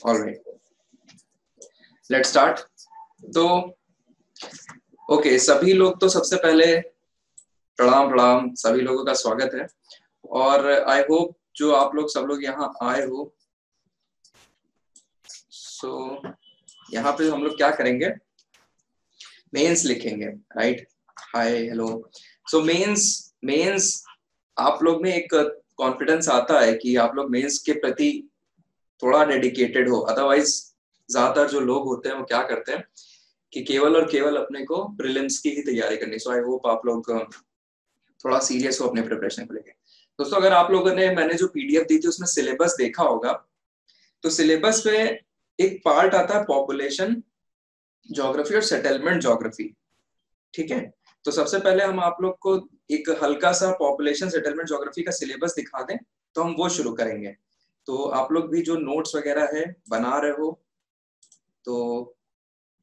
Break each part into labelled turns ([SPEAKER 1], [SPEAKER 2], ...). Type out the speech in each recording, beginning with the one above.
[SPEAKER 1] Alright, let's start. तो okay, सभी लोग तो सबसे पहले प्रणाम प्रणाम, सभी लोगों का स्वागत है। और आई होप जो आप लोग सब लोग यहाँ आए हो। सो यहाँ पे हम लोग क्या करेंगे, मेंस लिखेंगे, right. Hi hello. So mains आप लोग में एक कॉन्फिडेंस आता है कि आप लोग मेंस के प्रति थोड़ा डेडिकेटेड हो। अदरवाइज ज्यादातर जो लोग होते हैं वो क्या करते हैं कि केवल और केवल अपने को प्रीलिम्स की ही तैयारी करनी। सो आई होप आप लोग थोड़ा सीरियस हो अपने प्रिपरेशन को लेकर। दोस्तों, अगर आप लोगों ने मैंने जो पीडीएफ दी थी उसमें सिलेबस देखा होगा, तो सिलेबस में एक पार्ट आता है पॉपुलेशन ज्योग्राफी और सेटलमेंट ज्योग्राफी, ठीक है। तो सबसे पहले हम आप लोग को एक हल्का सा पॉपुलेशन सेटलमेंट ज्योग्राफी का सिलेबस दिखा दें तो हम वो शुरू करेंगे। तो आप लोग भी जो नोट्स वगैरह है बना रहे हो, तो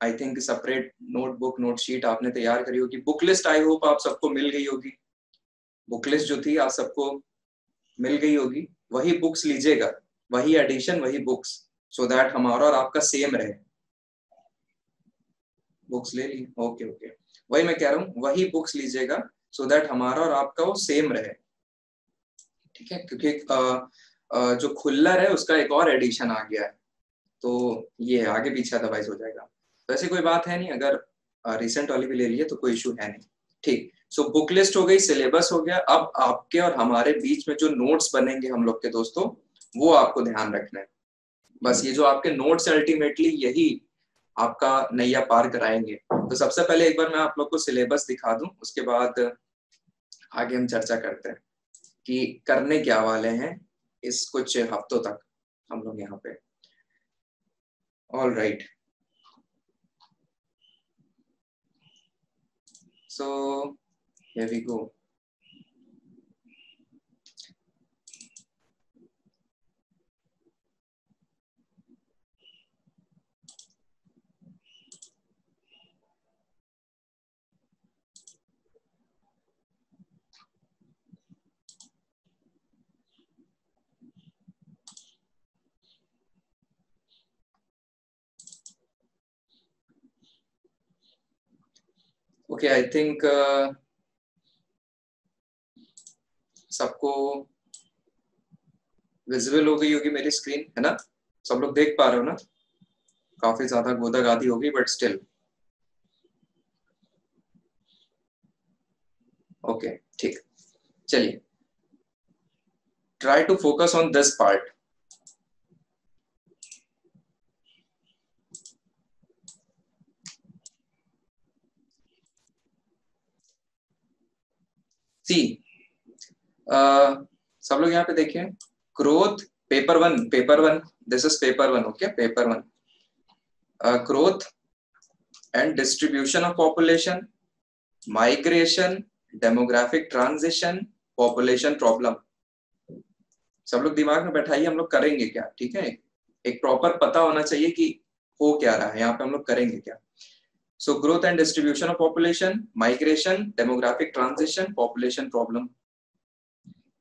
[SPEAKER 1] I think separate notebook note sheet आपने तैयार करी होगी। बुक लिस्ट आई होप आप सबको मिल गई होगी। बुक लिस्ट जो थी आप सबको मिल गई होगी। वही बुक्स लीजिएगा, वही एडिशन वही बुक्स, सो दैट हमारा और आपका सेम रहे। बुक्स ले ली? ओके ओके, वही मैं कह रहा हूँ, वही बुक्स लीजिएगा सो दैट हमारा और आपका वो सेम रहे, ठीक है। क्योंकि जो खुल्लर है उसका एक और एडिशन आ गया है, तो ये आगे पीछे अदरवाइज हो जाएगा। तो ऐसी कोई बात है नहीं, अगर रिसेंट वाली भी ले लिए तो कोई इशू है नहीं, ठीक। सो बुक लिस्ट हो गई, सिलेबस हो गया। अब आपके और हमारे बीच में जो नोट्स बनेंगे हम लोग के दोस्तों, वो आपको ध्यान रखना है। बस ये जो आपके नोट्स अल्टीमेटली यही आपका नैया पार कराएंगे। तो सबसे पहले एक बार मैं आप लोग को सिलेबस दिखा दूं, उसके बाद आगे हम चर्चा करते हैं कि करने क्या वाले हैं इस कुछ हफ्तों तक हम लोग यहाँ पे। All right, so here we go. Okay, I think सबको विजिबल हो गई होगी मेरी स्क्रीन, है ना? सब लोग देख पा रहे हो ना? काफी ज्यादा गोदा गादी होगी बट स्टिल ओके, ठीक। चलिए, try to focus on this part. See, सब लोग यहाँ पे देखिए, growth paper one, this is paper one, okay, paper one. Growth and distribution of population, migration, demographic transition, population problem. सब लोग दिमाग में बैठाइए, हम लोग करेंगे क्या, ठीक है। एक प्रॉपर पता होना चाहिए कि हो क्या रहा है यहाँ पे, हम लोग करेंगे क्या। So growth and distribution of population, migration, demographic transition, population problem.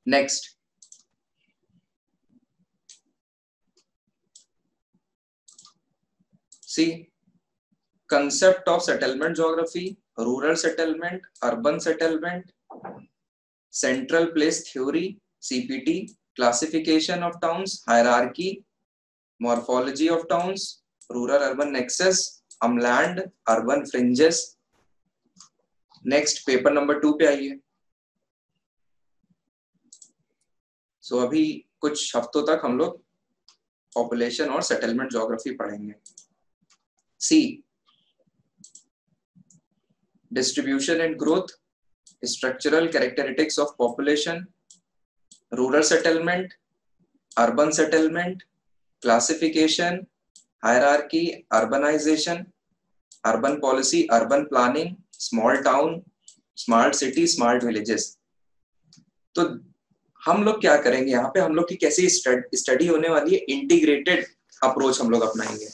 [SPEAKER 1] Next, C, concept of settlement geography, rural settlement, urban settlement, central place theory, CPT, classification of towns, hierarchy, morphology of towns, rural urban nexus, umland, urban fringes. Next, paper number 2 पे आइए। सो अभी कुछ हफ्तों तक हम लोग population और settlement geography पढ़ेंगे। सी, distribution and growth, structural characteristics of population, rural settlement, urban settlement, classification, hierarchy, urbanization, urban policy, urban planning, small town, smart city, smart villages। तो हम लोग क्या करेंगे यहाँ पे, हम लोग की कैसी स्टडी होने वाली है, इंटीग्रेटेड अप्रोच हम लोग अपनाएंगे।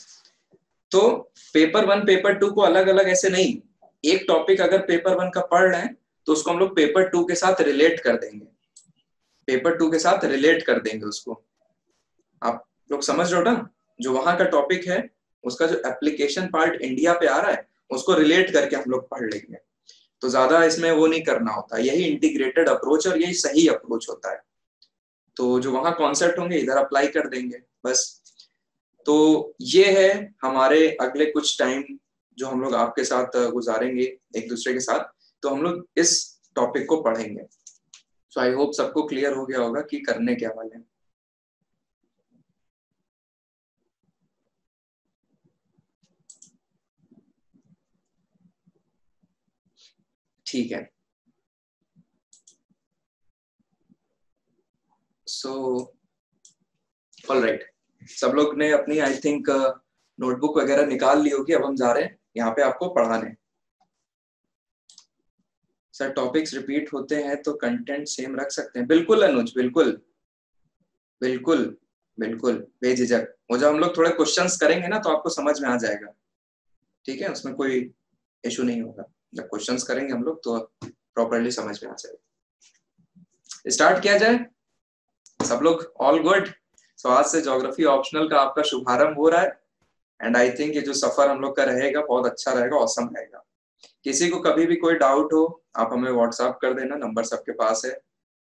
[SPEAKER 1] तो पेपर 1 पेपर 2 को अलग अलग ऐसे नहीं, एक टॉपिक अगर पेपर 1 का पढ़ रहे हैं तो उसको हम लोग पेपर 2 के साथ रिलेट कर देंगे, पेपर 2 के साथ रिलेट कर देंगे उसको। आप लोग समझ रहे हो ना? जो वहां का टॉपिक है उसका जो एप्लीकेशन पार्ट इंडिया पे आ रहा है उसको रिलेट करके हम लोग पढ़ लेंगे। तो ज्यादा इसमें वो नहीं करना होता, यही इंटीग्रेटेड अप्रोच और यही सही अप्रोच होता है। तो जो वहां कॉन्सेप्ट होंगे इधर अप्लाई कर देंगे बस। तो ये है हमारे अगले कुछ टाइम जो हम लोग आपके साथ गुजारेंगे एक दूसरे के साथ, तो हम लोग इस टॉपिक को पढ़ेंगे। सो आई होप सबको क्लियर हो गया होगा कि करने क्या वाले हैं। ठीक है। सो ऑलराइट, सब लोग ने अपनी आई थिंक नोटबुक वगैरह निकाल ली होगी। अब हम जा रहे हैं यहाँ पे आपको पढ़ाने। सर टॉपिक्स रिपीट होते हैं तो कंटेंट सेम रख सकते हैं? बिल्कुल अनुज, बिल्कुल बिल्कुल बिल्कुल बेझिझक। वो जब हम लोग थोड़े क्वेश्चंस करेंगे ना तो आपको समझ में आ जाएगा, ठीक है, उसमें कोई इशू नहीं होगा। जब क्वेश्चंस करेंगे हम लोग तो प्रॉपरली समझ में आ जाएगा। स्टार्ट किया जाए, सब लोग ऑल गुड? सो आज से ज्योग्राफी ऑप्शनल का आपका शुभारंभ हो रहा है एंड आई थिंक ये जो सफर हम लोग का रहेगा बहुत अच्छा रहेगा, औसम रहेगा। किसी को कभी भी कोई डाउट हो आप हमें व्हाट्सएप कर देना, नंबर सबके पास है।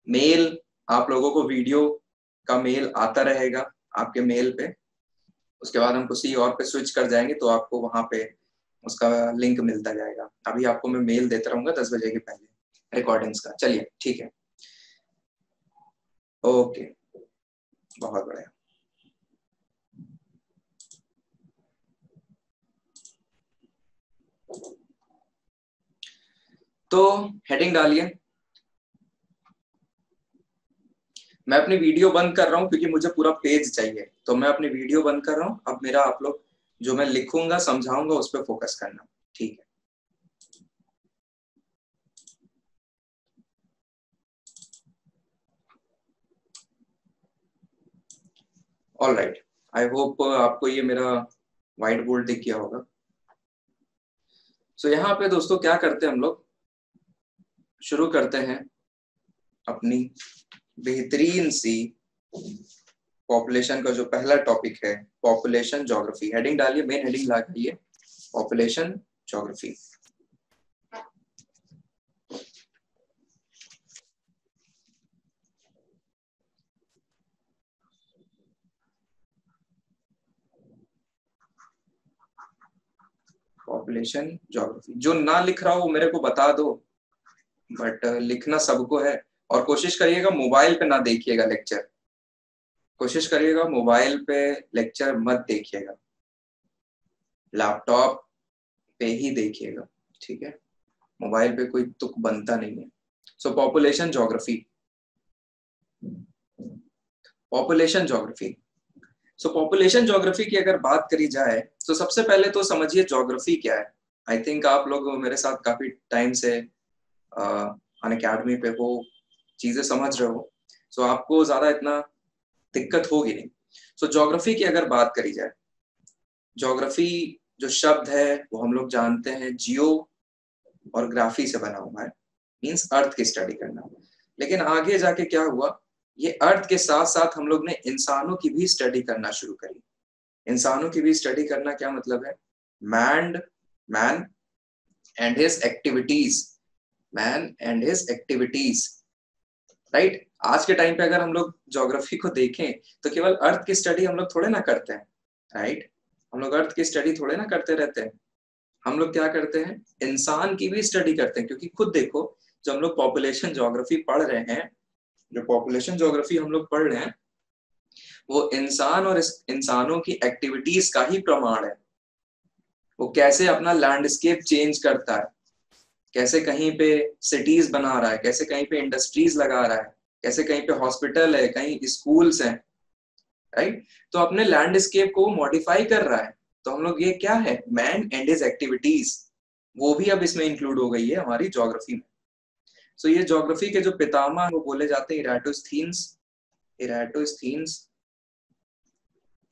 [SPEAKER 1] मेल, आप लोगों को वीडियो का मेल आता रहेगा आपके मेल पे, उसके बाद हम किसी और पे स्विच कर जाएंगे तो आपको वहां पे उसका लिंक मिलता जाएगा। अभी आपको मैं मेल देता रहूंगा 10 बजे के पहले रिकॉर्डिंग्स का। चलिए ठीक है, ओके, बहुत बढ़िया। तो हेडिंग डालिए। मैं अपनी वीडियो बंद कर रहा हूँ क्योंकि मुझे पूरा पेज चाहिए, तो मैं अपनी वीडियो बंद कर रहा हूँ। अब मेरा आप लोग जो मैं लिखूंगा समझाऊंगा उस पर फोकस करना, ठीक है? ऑल राइट, आई होप आपको ये मेरा व्हाइट बोर्ड दिख गया होगा। सो यहाँ पे दोस्तों क्या करते हैं हम लोग, शुरू करते हैं अपनी बेहतरीन सी पॉपुलेशन का जो पहला टॉपिक है, पॉपुलेशन ज्योग्राफी। हेडिंग डालिए, मेन हेडिंग लगाइए, पॉपुलेशन ज्योग्राफी। Population geography. जो ना लिख रहा हो वो मेरे को बता दो, बट लिखना सबको है। और कोशिश करिएगा मोबाइल पे ना देखिएगा लेक्चर, कोशिश करिएगा मोबाइल पे लेक्चर मत देखिएगा, लैपटॉप पे ही देखिएगा, ठीक है? मोबाइल पे कोई तुक बनता नहीं है। सो पॉपुलेशन ज्योग्राफी, पॉपुलेशन ज्योग्राफी। सो पॉपुलेशन ज्योग्राफी की अगर बात करी जाए तो सबसे पहले तो समझिए ज्योग्राफी क्या है। आई थिंक आप लोग मेरे साथ काफी टाइम से अन अकेडमी पे हो, चीजें समझ रहे हो, सो आपको ज्यादा इतना दिक्कत होगी नहीं। सो ज्योग्राफी की अगर बात करी जाए, ज्योग्राफी जो शब्द है वो हम लोग जानते हैं जियो और ग्राफी से बना हुआ है, मींस अर्थ की स्टडी करना। लेकिन आगे जाके क्या हुआ, ये अर्थ के साथ साथ हम लोग ने इंसानों की भी स्टडी करना शुरू करी। इंसानों की भी स्टडी करना क्या मतलब है, man and his activities, man and his activities, right? आज के टाइम पे अगर हम लोग ज्योग्राफी को देखें तो केवल अर्थ की स्टडी हम लोग थोड़े ना करते हैं, राइट? हम लोग अर्थ की स्टडी थोड़े ना करते रहते हैं। हम लोग क्या करते हैं, इंसान की भी स्टडी करते हैं। क्योंकि खुद देखो, जो हम लोग पॉपुलेशन ज्योग्राफी पढ़ रहे हैं, जो पॉपुलेशन ज्योग्राफी हम लोग पढ़ रहे हैं वो इंसान और इंसानों की एक्टिविटीज का ही प्रमाण है। वो कैसे अपना लैंडस्केप चेंज करता है, कैसे कहीं पे सिटीज बना रहा है, कैसे कहीं पे इंडस्ट्रीज लगा रहा है, कैसे कहीं पे हॉस्पिटल है, कहीं स्कूल्स हैं, राइट? तो अपने लैंडस्केप को मॉडिफाई कर रहा है। तो हम लोग ये क्या है, मैन एंड हिज एक्टिविटीज, वो भी अब इसमें इंक्लूड हो गई है हमारी ज्योग्राफी में। सो ये ज्योग्राफी के जो पितामह वो बोले जाते हैं Eratosthenes, Eratosthenes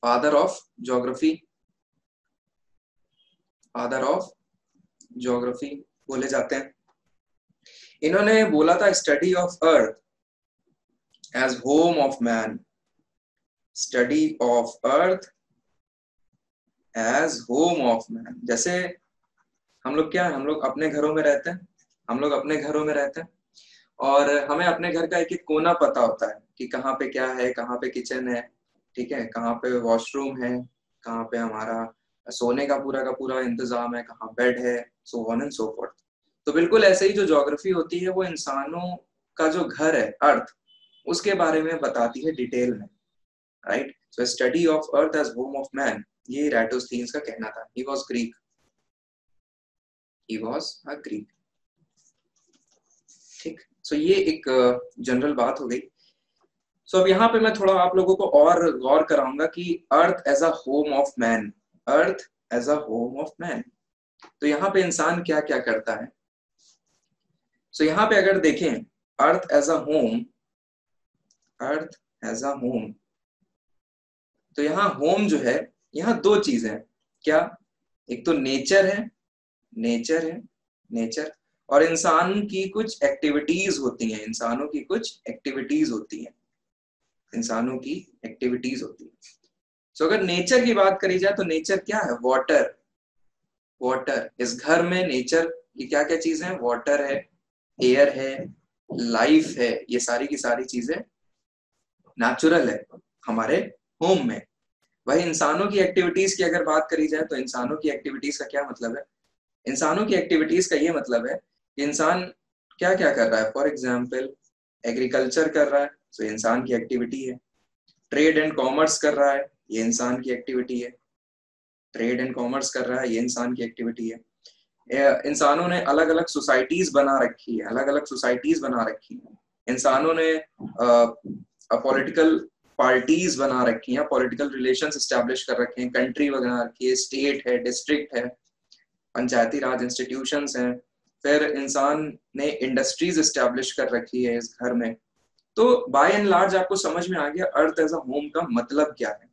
[SPEAKER 1] father of geography, father of geography बोले जाते हैं। इन्होंने बोला था study of earth as home of man, study of earth as home of man. जैसे हम लोग क्या है, हम लोग अपने घरों में रहते हैं, हम लोग अपने घरों में रहते हैं और हमें अपने घर का एक एक कोना पता होता है कि कहाँ पे क्या है, कहाँ पे किचन है, ठीक है, कहाँ पे वॉशरूम है, कहाँ पे हमारा सोने का पूरा इंतजाम है, कहाँ बेड है, so on and so fourth. तो बिल्कुल ऐसे ही जो ज्योग्राफी होती है वो इंसानों का जो घर है अर्थ, उसके बारे में बताती है डिटेल में, right. So study of earth as home of man, ये एराटोस्थेनेस का कहना था। He was Greek, he was a Greek, ठीक। सो ये एक जनरल बात हो गई। सो अब यहाँ पे मैं थोड़ा आप लोगों को और गौर कराऊंगा कि earth as a home of man, earth as a home of man, तो यहाँ पे इंसान क्या क्या करता है। सो यहाँ पे अगर देखें earth as a home, earth as a home, तो यहाँ होम जो है, यहाँ दो चीजें हैं। क्या? एक तो नेचर है, नेचर है, नेचर, और इंसान की कुछ एक्टिविटीज होती हैं, इंसानों की कुछ एक्टिविटीज होती हैं, इंसानों की एक्टिविटीज होती है। सो अगर नेचर की बात करी जाए तो नेचर क्या है? Water, water. इस घर में नेचर की क्या क्या चीजें हैं? वाटर है, एयर है, लाइफ है, ये सारी की सारी चीजें नेचुरल है हमारे होम में। वही इंसानों की एक्टिविटीज की अगर बात करी जाए तो इंसानों की एक्टिविटीज का क्या मतलब है? इंसानों की एक्टिविटीज का ये मतलब है कि इंसान क्या क्या कर रहा है। फॉर एग्जाम्पल एग्रीकल्चर कर रहा है, तो इंसान की एक्टिविटी है। ट्रेड एंड कॉमर्स कर रहा है, ये इंसान की एक्टिविटी है। ट्रेड एंड कॉमर्स कर रहा है, ये इंसान की एक्टिविटी है। इंसानों ने अलग अलग सोसाइटीज बना रखी है, अलग अलग सोसाइटीज बना रखी है। इंसानों ने पॉलिटिकल पार्टीज बना रखी हैं, पॉलिटिकल रिलेशंस एस्टेब्लिश कर रखे हैं, कंट्री बना रखी है, स्टेट है, डिस्ट्रिक्ट है, पंचायती राज इंस्टीट्यूशंस हैं। फिर इंसान ने इंडस्ट्रीज एस्टेब्लिश कर रखी है इस घर में। तो बाय एंड लार्ज आपको समझ में आ गया अर्थ एज अ होम का मतलब क्या है,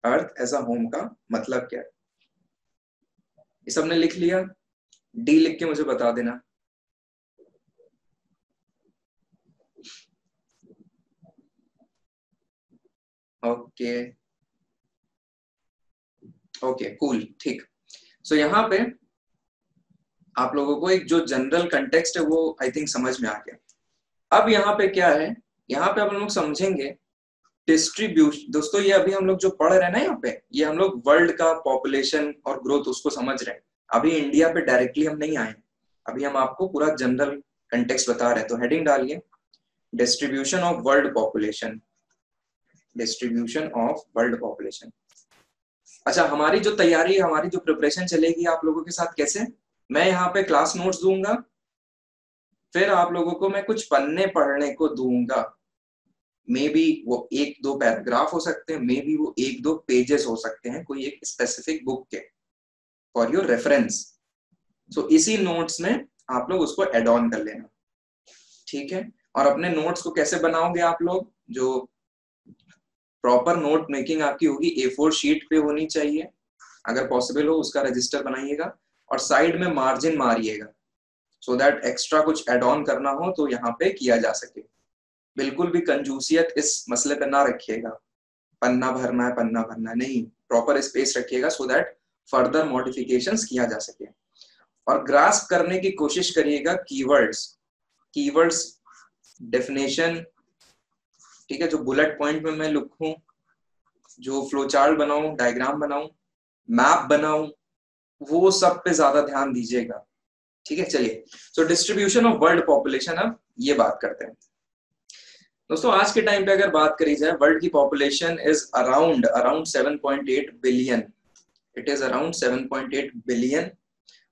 [SPEAKER 1] अर्थ एज अ होम का मतलब क्या है। ये सबने लिख लिया? डी लिख के मुझे बता देना। ओके ओके कूल, ठीक। सो यहाँ पे आप लोगों को एक जो जनरल कंटेक्स्ट है वो आई थिंक समझ में आ गया। अब यहाँ पे क्या है, यहाँ पे हम लोग समझेंगे डिस्ट्रीब्यूशन। दोस्तों ये अभी हम लोग जो पढ़ रहे हैं ना, यहाँ पे ये हम लोग वर्ल्ड का पॉपुलेशन और ग्रोथ उसको समझ रहे हैं। अभी इंडिया पे डायरेक्टली हम नहीं आए, अभी हम आपको पूरा जनरल कंटेक्स्ट बता रहे हैं। तो हेडिंग डालिए distribution of world population, distribution of world population. अच्छा, हमारी जो तैयारी, हमारी जो प्रिपरेशन चलेगी आप लोगों के साथ कैसे, मैं यहाँ पे क्लास नोट्स दूंगा, फिर आप लोगों को मैं कुछ पन्ने पढ़ने को दूंगा। मे बी वो एक दो पैराग्राफ हो सकते हैं, मे बी वो एक दो पेजेस हो सकते हैं कोई एक स्पेसिफिक बुक के, फॉर योर रेफरेंस। सो इसी नोट्स में आप लोग उसको एड ऑन कर लेना, ठीक है। और अपने नोट्स को कैसे बनाओगे आप लोग? जो प्रॉपर नोट मेकिंग आपकी होगी A4 शीट पे होनी चाहिए, अगर पॉसिबल हो उसका रजिस्टर बनाइएगा और साइड में मार्जिन मारिएगा, सो दैट एक्स्ट्रा कुछ एड ऑन करना हो तो यहाँ पे किया जा सके। बिल्कुल भी कंजूसियत इस मसले पे ना रखिएगा, पन्ना भरना है पन्ना भरना है, नहीं, प्रॉपर स्पेस रखिएगा सो दैट फर्दर मॉडिफिकेशंस किया जा सके। और ग्रास्प करने की कोशिश करिएगा कीवर्ड्स, कीवर्ड्स, डेफिनेशन, ठीक है। जो बुलेट पॉइंट में मैं लिखूं, जो फ्लो चार्ट बनाऊं, डायग्राम बनाऊं, मैप बनाऊं, वो सब पे ज्यादा ध्यान दीजिएगा, ठीक है। चलिए, so distribution of world population, अब ये बात करते हैं। दोस्तों आज के टाइम पे अगर बात करी जाए, वर्ल्ड की population is around around 7.8 billion, it is around 7.8 billion.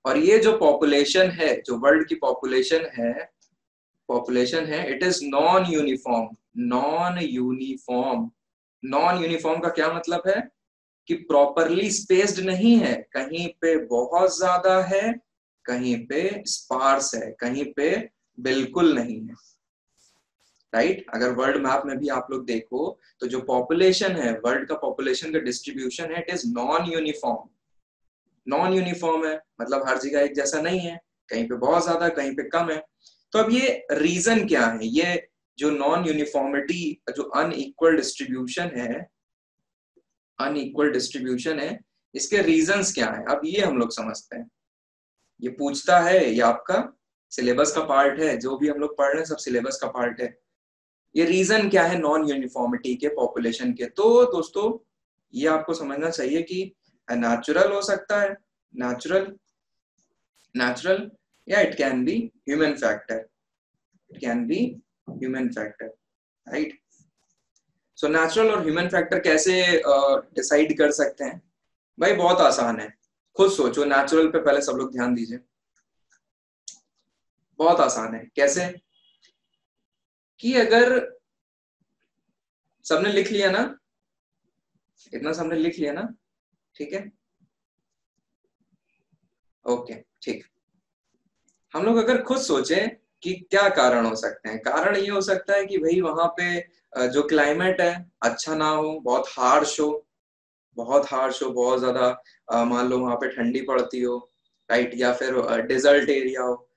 [SPEAKER 1] और ये जो पॉपुलेशन है, जो वर्ल्ड की पॉपुलेशन है, पॉपुलेशन है, it is non uniform, non uniform. Non uniform का क्या मतलब है कि प्रॉपरली स्पेस्ड नहीं है, कहीं पे बहुत ज्यादा है, कहीं पे स्पार्स है, कहीं पे बिल्कुल नहीं है, राइट। अगर वर्ल्ड मैप में भी आप लोग देखो तो जो पॉपुलेशन है, वर्ल्ड का पॉपुलेशन का डिस्ट्रीब्यूशन है, it is non uniform. Non uniform है मतलब हर जगह एक जैसा नहीं है, कहीं पे बहुत ज्यादा, कहीं पे कम है। तो अब ये रीजन क्या है? ये जो नॉन यूनिफॉर्मिटी, जो अनइक्वल डिस्ट्रीब्यूशन है, अनइक्वल डिस्ट्रीब्यूशन है, इसके रीजंस क्या है, अब ये हम लोग समझते हैं। ये पूछता है, ये आपका सिलेबस का पार्ट है, जो भी हम लोग पढ़ रहे हैं सब सिलेबस का पार्ट है। ये रीजन क्या है नॉन यूनिफॉर्मिटी के पॉपुलेशन के, तो दोस्तों ये आपको समझना चाहिए कि नेचुरल हो सकता है, नेचुरल नेचुरल, या it can be human factor, it can be human factor, right. So natural और ह्यूमन फैक्टर कैसे डिसाइड कर सकते हैं भाई, बहुत आसान है, खुद सोचो। नेचुरल पे पहले सब लोग ध्यान दीजिए, बहुत आसान है। कैसे कि अगर सबने लिख लिया ना, इतना सबने लिख लिया ना, ठीक है, ओके ठीक। हम लोग अगर खुद सोचें कि क्या कारण हो सकते हैं, कारण ये हो सकता है कि भाई वहां पे जो क्लाइमेट है अच्छा ना हो, बहुत हार्श हो, बहुत हार्श हो, बहुत ज्यादा मान लो वहां पे ठंडी पड़ती हो, राइट, या फिर डेजर्ट एरिया हो,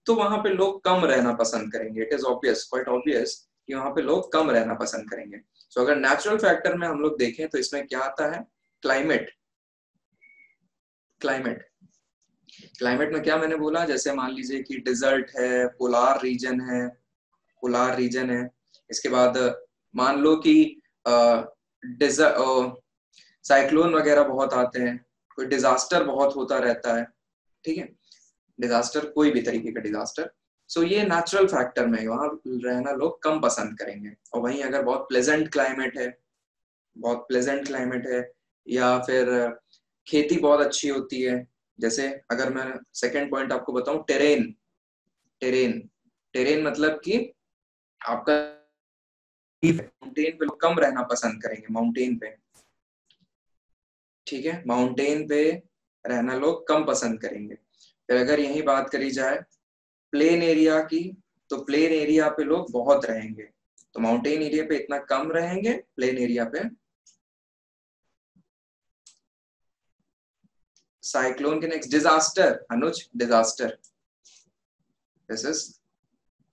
[SPEAKER 1] तो वहां पे लोग कम रहना पसंद करेंगे। It is obvious, quite obvious कि वहां पे लोग कम रहना पसंद करेंगे। सो अगर नेचुरल फैक्टर में हम लोग देखें तो इसमें क्या आता है, क्लाइमेट। क्लाइमेट क्लाइमेट में क्या मैंने बोला, जैसे मान लीजिए कि डिजर्ट है, पोलार रीजन है, पोलार रीजन है। इसके बाद मान लो कि साइक्लोन वगैरह बहुत आते हैं, कोई डिजास्टर बहुत होता रहता है, ठीक है, डिजास्टर कोई भी तरीके का डिजास्टर। सो ये नेचुरल फैक्टर में वहां रहना लोग कम पसंद करेंगे। और वहीं अगर बहुत प्लेजेंट क्लाइमेट है, बहुत प्लेजेंट क्लाइमेट है, या फिर खेती बहुत अच्छी होती है, जैसे अगर मैं सेकंड पॉइंट आपको बताऊं, टेरेन। टेरेन टेरेन मतलब कि आपका माउंटेन पे लोग कम रहना पसंद करेंगे, माउंटेन पे, ठीक है, माउंटेन पे रहना लोग कम पसंद करेंगे। फिर अगर यही बात करी जाए प्लेन एरिया की, तो प्लेन एरिया पे लोग बहुत रहेंगे, तो माउंटेन एरिया पे इतना कम रहेंगे, प्लेन एरिया पे। साइक्लोन के next disaster, Anuj, disaster, this is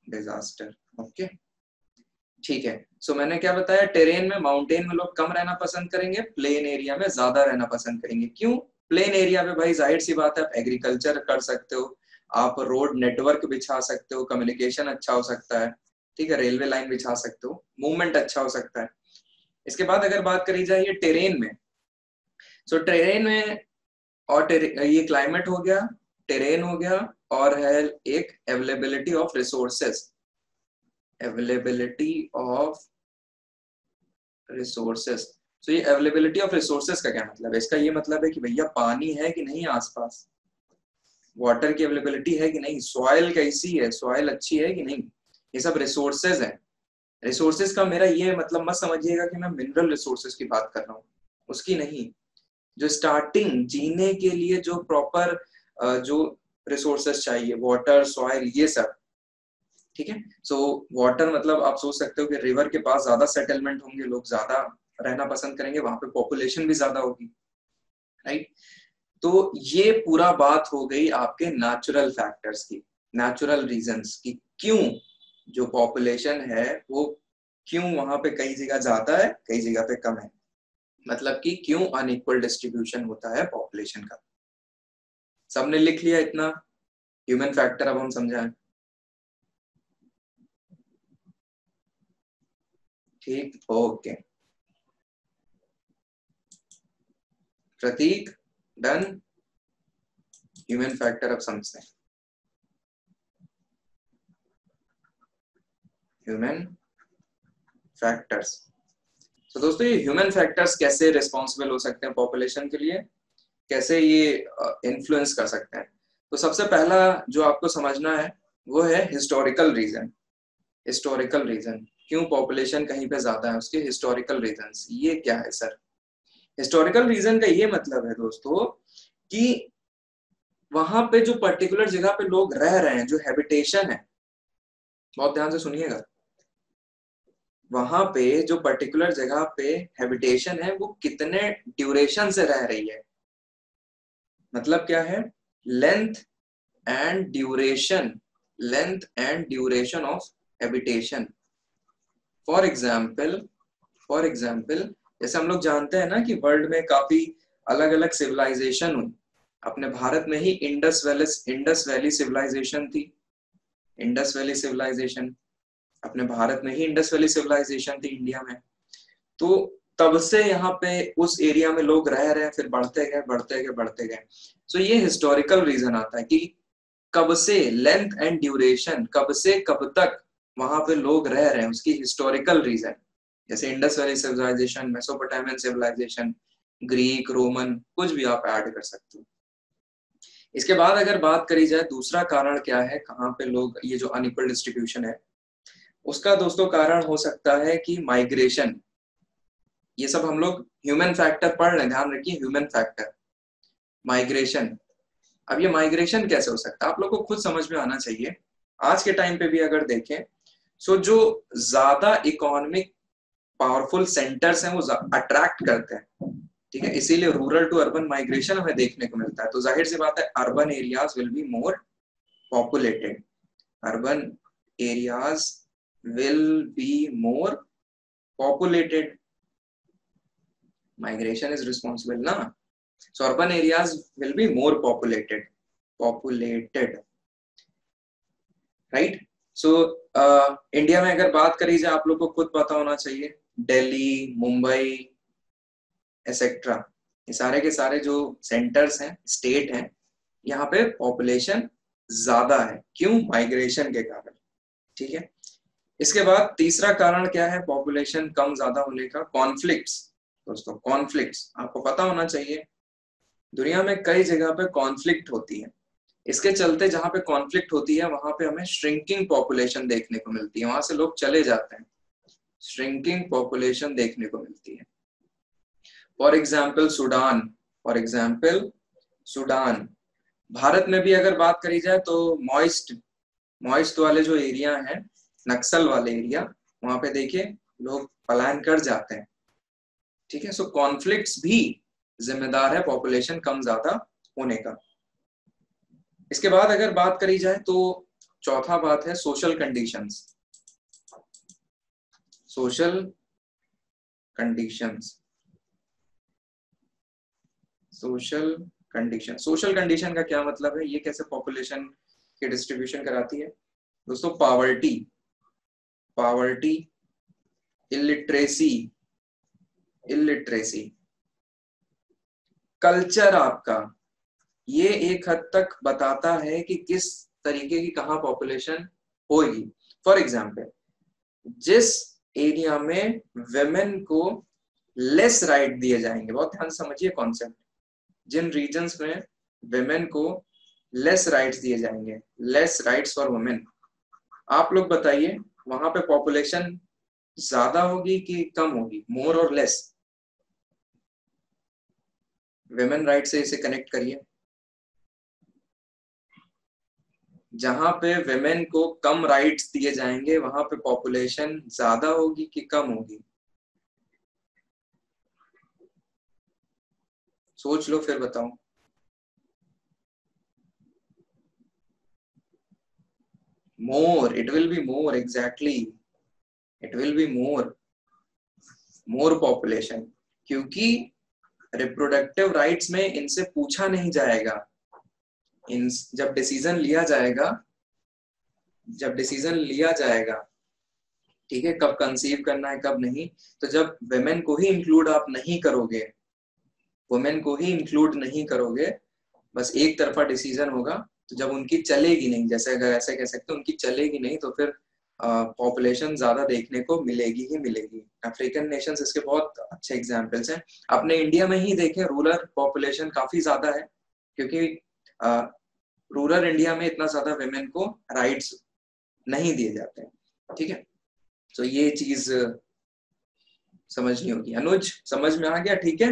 [SPEAKER 1] disaster, okay ठीक है। सो मैंने क्या बताया, टेरेन में, माउंटेन में लोग कम रहना पसंद करेंगे, प्लेन एरिया में ज्यादा रहना पसंद करेंगे। क्यों? प्लेन एरिया में भाई जाहिर सी बात है आप एग्रीकल्चर कर सकते हो, आप रोड नेटवर्क बिछा सकते हो, कम्युनिकेशन अच्छा हो सकता है, ठीक है, रेलवे लाइन बिछा सकते हो, मूवमेंट अच्छा हो सकता है। इसके बाद अगर बात करी जाए ये टेरेन में, सो टेरेन में और ये क्लाइमेट हो गया, टेरेन हो गया, और है एक availability of resources, availability of resources. तो ये अवेलेबिलिटी ऑफ रिसोर्सेस का क्या मतलब है, इसका ये मतलब है कि भैया पानी है कि नहीं आसपास, वाटर की अवेलेबिलिटी है कि नहीं, सॉइल कैसी है, सॉइल अच्छी है कि नहीं, ये सब रिसोर्सेज है। रिसोर्सेज का मेरा ये मतलब मत समझिएगा कि मैं मिनरल रिसोर्सेज की बात कर रहा हूँ, उसकी नहीं, जो स्टार्टिंग जीने के लिए जो प्रॉपर जो रिसोर्सेस चाहिए, वाटर, सॉइल, ये सब, ठीक है। सो वाटर मतलब आप सोच सकते हो कि रिवर के पास ज्यादा सेटलमेंट होंगे, लोग ज्यादा रहना पसंद करेंगे, वहां पे पॉपुलेशन भी ज्यादा होगी, राइट। तो ये पूरा बात हो गई आपके नेचुरल फैक्टर्स की, नेचुरल रीजंस की, क्यों जो पॉपुलेशन है वो क्यों वहां पे कई जगह ज्यादा है, कई जगह पे कम है, मतलब कि क्यों अनइक्वल डिस्ट्रीब्यूशन होता है पॉपुलेशन का। सबने लिख लिया इतना ह्यूमन फैक्टर, अब हम समझाएं, ठीक, ओके, प्रतीक डन, ह्यूमन फैक्टर अब समझते हैं, ह्यूमन फैक्टर्स। तो दोस्तों ये ह्यूमन फैक्टर्स कैसे रिस्पॉन्सिबल हो सकते हैं पॉपुलेशन के लिए, कैसे ये इन्फ्लुएंस कर सकते हैं। तो सबसे पहला जो आपको समझना है वो है हिस्टोरिकल रीजन। हिस्टोरिकल रीजन, क्यों पॉपुलेशन कहीं पे ज्यादा है, उसके हिस्टोरिकल रीजंस ये क्या है सर। हिस्टोरिकल रीजन का ये मतलब है दोस्तों कि वहां पे जो पर्टिकुलर जगह पे लोग रह रहे हैं, जो हैबिटेशन है, बहुत ध्यान से सुनिएगा, वहां पे जो पर्टिकुलर जगह पे हैबिटेशन है वो कितने ड्यूरेशन से रह रही है, मतलब क्या है, length and duration, length and duration of habitation. For example, for example जैसे हम लोग जानते हैं ना कि वर्ल्ड में काफी अलग अलग सिविलाइजेशन हुई। अपने भारत में ही इंडस वैली सिविलाइजेशन थी, इंडस वैली सिविलाइजेशन अपने भारत में ही इंडस वैली सिविलाइजेशन थी इंडिया में। तो तब से यहाँ पे उस एरिया में लोग रह रहे हैं, फिर बढ़ते गए बढ़ते गए बढ़ते गए। सो ये हिस्टोरिकल रीजन आता है कि कब से, लेंथ एंड ड्यूरेशन, कब से कब तक वहां पे लोग रह रहे हैं, उसकी हिस्टोरिकल रीजन। जैसे Indus valley civilization, Mesopotamian civilization, Greek, Roman, कुछ भी आप ऐड कर सकते हो। इसके बाद अगर बात करी जाए दूसरा कारण क्या है, कहाँ पे लोग, ये जो अनइक्वल डिस्ट्रीब्यूशन है, उसका दोस्तों कारण हो सकता है कि माइग्रेशन। ये सब हम लोग ह्यूमन फैक्टर पढ़ रहे हैं, ध्यान रखिए, ह्यूमन फैक्टर, माइग्रेशन। अब ये माइग्रेशन कैसे हो सकता है, आप लोग को खुद समझ में आना चाहिए। आज के टाइम पे भी अगर देखें, सो जो ज्यादा इकोनॉमिक पावरफुल सेंटर्स हैं वो अट्रैक्ट करते हैं, ठीक है, इसीलिए रूरल टू अर्बन माइग्रेशन हमें देखने को मिलता है। तो जाहिर सी बात है, urban areas will be more populated, urban areas will be more populated, migration is responsible na, so urban areas will be more populated, right? So India में अगर बात करी जाए, आप लोग को खुद पता होना चाहिए, दिल्ली, मुंबई एक्सेट्रा, ये सारे के सारे जो सेंटर्स हैं, स्टेट हैं, यहाँ पे पॉपुलेशन ज्यादा है। क्यों? माइग्रेशन के कारण, ठीक है। इसके बाद तीसरा कारण क्या है पॉपुलेशन कम ज्यादा होने का? कॉन्फ्लिक्ट्स। दोस्तों कॉन्फ्लिक्ट्स आपको पता होना चाहिए, दुनिया में कई जगह पे कॉन्फ्लिक्ट होती है। इसके चलते जहां पे कॉन्फ्लिक्ट होती है वहां पे हमें श्रिंकिंग पॉपुलेशन देखने को मिलती है, वहां से लोग चले जाते हैं, श्रिंकिंग पॉपुलेशन देखने को मिलती है। For example Sudan, for example Sudan. Bharat में भी अगर बात करी जाए तो मॉइस्ट वाले जो एरिया है, नक्सल वाले एरिया, वहां पे देखिए लोग पलायन कर जाते हैं, ठीक है। सो कॉन्फ्लिक्ट्स भी जिम्मेदार है पॉपुलेशन कम ज्यादा होने का। इसके बाद अगर बात करी जाए तो चौथा बात है social conditions. Social conditions, social condition, social condition का क्या मतलब है, ये कैसे पॉपुलेशन के डिस्ट्रीब्यूशन कराती है? दोस्तों poverty, poverty, illiteracy, illiteracy, culture आपका, ये एक हद तक बताता है कि किस तरीके की कहाँ पॉपुलेशन होगी। फॉर एग्जाम्पल, जिस एरिया में वेमेन को लेस राइट दिए जाएंगे, बहुत ध्यान से समझिए कॉन्सेप्ट, जिन रीजन्स में वेमेन को लेस राइट्स दिए जाएंगे, लेस राइट्स फॉर वुमेन, आप लोग बताइए वहां पे पॉपुलेशन ज्यादा होगी कि कम होगी, मोर और लेस? वेमेन राइट से इसे कनेक्ट करिए। जहां पे वेमेन को कम राइट्स दिए जाएंगे वहां पे पॉपुलेशन ज्यादा होगी कि कम होगी? सोच लो फिर बताओ। More, it will be more, exactly, it will be more, more population, क्योंकि रिप्रोडक्टिव राइट्स में इनसे पूछा नहीं जाएगा। इन जब डिसीजन लिया जाएगा, जब डिसीजन लिया जाएगा, ठीक है, कब कंसीव करना है कब नहीं, तो जब वेमेन को ही इंक्लूड आप नहीं करोगे, वुमेन को ही इंक्लूड नहीं करोगे, बस एक तरफा डिसीजन होगा, तो जब उनकी चलेगी नहीं, जैसे अगर ऐसे कह सकते उनकी चलेगी नहीं, तो फिर पॉपुलेशन ज्यादा देखने को मिलेगी ही मिलेगी। अफ्रीकन नेशंस इसके बहुत अच्छे एग्जांपल्स हैं। अपने इंडिया में ही देखें, रूरल पॉपुलेशन काफी ज्यादा है, क्योंकि रूरल इंडिया में इतना ज्यादा वेमेन को राइट्स नहीं दिए जाते हैं, ठीक है। तो ये चीज समझनी होगी। अनुज समझ में आ गया? ठीक है,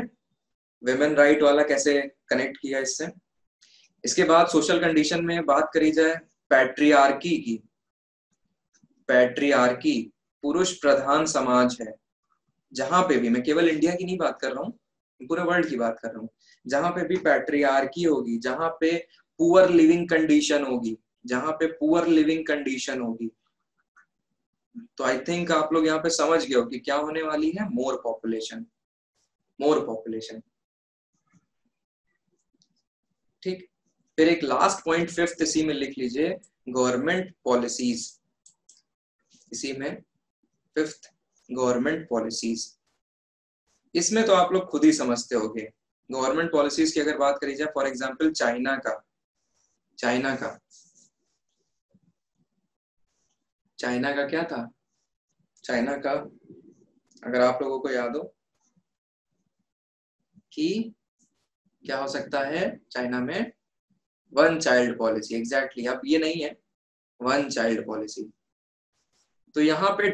[SPEAKER 1] वेमेन राइट वाला कैसे कनेक्ट किया इससे। इसके बाद सोशल कंडीशन में बात करी जाए पैट्रियार्की की। पैट्रियार्की पुरुष प्रधान समाज है, जहां पे भी, मैं केवल इंडिया की नहीं बात कर रहा हूँ, पूरे वर्ल्ड की बात कर रहा हूँ, जहां पे भी पैट्रियार्की होगी, जहां पे पुअर लिविंग कंडीशन होगी, जहां पे पुअर लिविंग कंडीशन होगी, तो आई थिंक आप लोग यहाँ पे समझ गए हो कि क्या होने वाली है, मोर पॉपुलेशन, मोर पॉपुलेशन। ठीक, फिर एक लास्ट पॉइंट फिफ्थ इसी में लिख लीजिए, गवर्नमेंट पॉलिसीज। इसी में फिफ्थ गवर्नमेंट पॉलिसीज। इसमें तो आप लोग खुद ही समझते होंगे। गवर्नमेंट पॉलिसीज की अगर बात करी जाए, फॉर एग्जांपल चाइना का क्या था? चाइना का अगर आप लोगों को याद हो कि क्या हो सकता है चाइना में, वन चाइल्ड पॉलिसी। एग्जैक्टली, अब ये नहीं है वन चाइल्ड पॉलिसी। तो यहाँ पे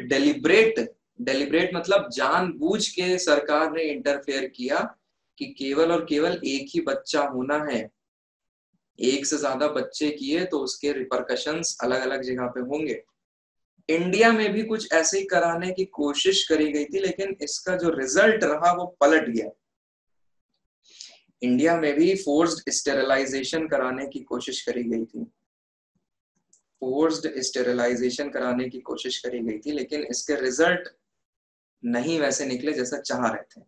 [SPEAKER 1] डेलिब्रेट मतलब जानबूझ के सरकार ने इंटरफेयर किया कि केवल और केवल एक ही बच्चा होना है। एक से ज्यादा बच्चे किए तो उसके रिपरकशंस अलग अलग जगह पे होंगे। इंडिया में भी कुछ ऐसे ही कराने की कोशिश करी गई थी, लेकिन इसका जो रिजल्ट रहा वो पलट गया। इंडिया में भी फोर्स्ड स्टेरिलाइजेशन कराने की कोशिश करी गई थी, लेकिन इसके रिजल्ट नहीं वैसे निकले जैसा चाह रहे थे।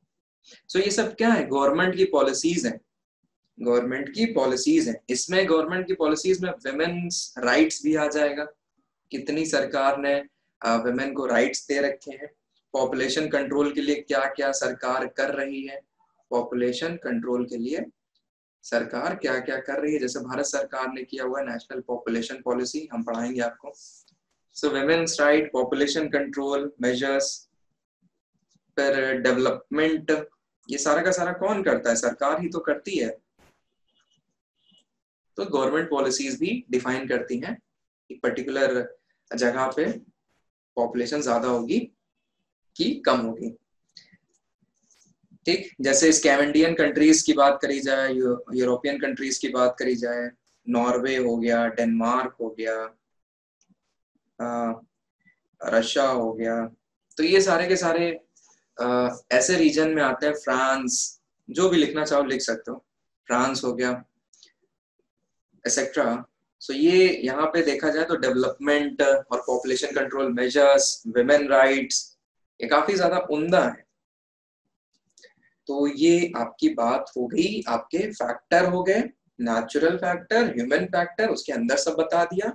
[SPEAKER 1] सो ये सब क्या है? गवर्नमेंट की पॉलिसीज हैं। इसमें गवर्नमेंट की पॉलिसीज में विमेन्स राइट्स भी आ जाएगा। कितनी सरकार ने विमेन को राइट्स दे रखे हैं। पॉपुलेशन कंट्रोल के लिए क्या क्या सरकार कर रही है, पॉपुलेशन कंट्रोल के लिए सरकार क्या क्या कर रही है। जैसे भारत सरकार ने किया हुआ नेशनल पॉपुलेशन पॉलिसी, हम पढ़ाएंगे आपको। So women's right, population control measures, फिर डेवलपमेंट, ये सारा का सारा कौन करता है? सरकार ही तो करती है। तो गवर्नमेंट पॉलिसीज भी डिफाइन करती हैं एक पर्टिकुलर जगह पे पॉपुलेशन ज्यादा होगी कि कम होगी। ठीक, जैसे स्कैंडिनेवियन कंट्रीज की बात करी जाए, यूरोपियन कंट्रीज की बात करी जाए, नॉर्वे हो गया, डेनमार्क हो गया, रशिया हो गया, तो ये सारे के सारे ऐसे रीजन में आते हैं। फ्रांस, जो भी लिखना चाहो लिख सकते हो, फ्रांस हो गया एक्सेट्रा। सो ये यहाँ पे देखा जाए तो डेवलपमेंट और population control measures, women rights, ये काफी ज्यादा उम्दा है। तो ये आपकी बात हो गई, आपके फैक्टर हो गए, नेचुरल फैक्टर, ह्यूमन फैक्टर, उसके अंदर सब बता दिया।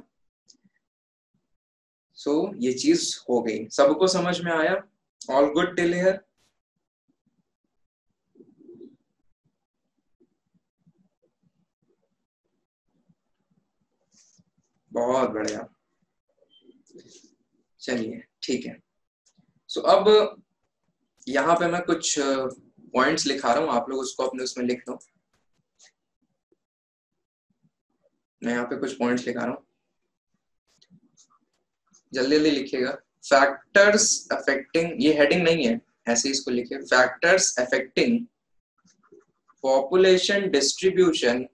[SPEAKER 1] सो ये चीज हो गई, सबको समझ में आया? All good till here? बहुत बढ़िया, चलिए ठीक है। सो अब यहाँ पे मैं कुछ पॉइंट्स लिखा रहा हूँ, आप लोग उसको अपने उसमें लिख दो। मैं यहाँ पे कुछ पॉइंट्स लिखा रहा हूँ, जल्दी जल्दी लिखिएगा। फैक्टर्स अफेक्टिंग, ये हेडिंग नहीं है, ऐसे इसको लिखिए। Factors affecting population distribution,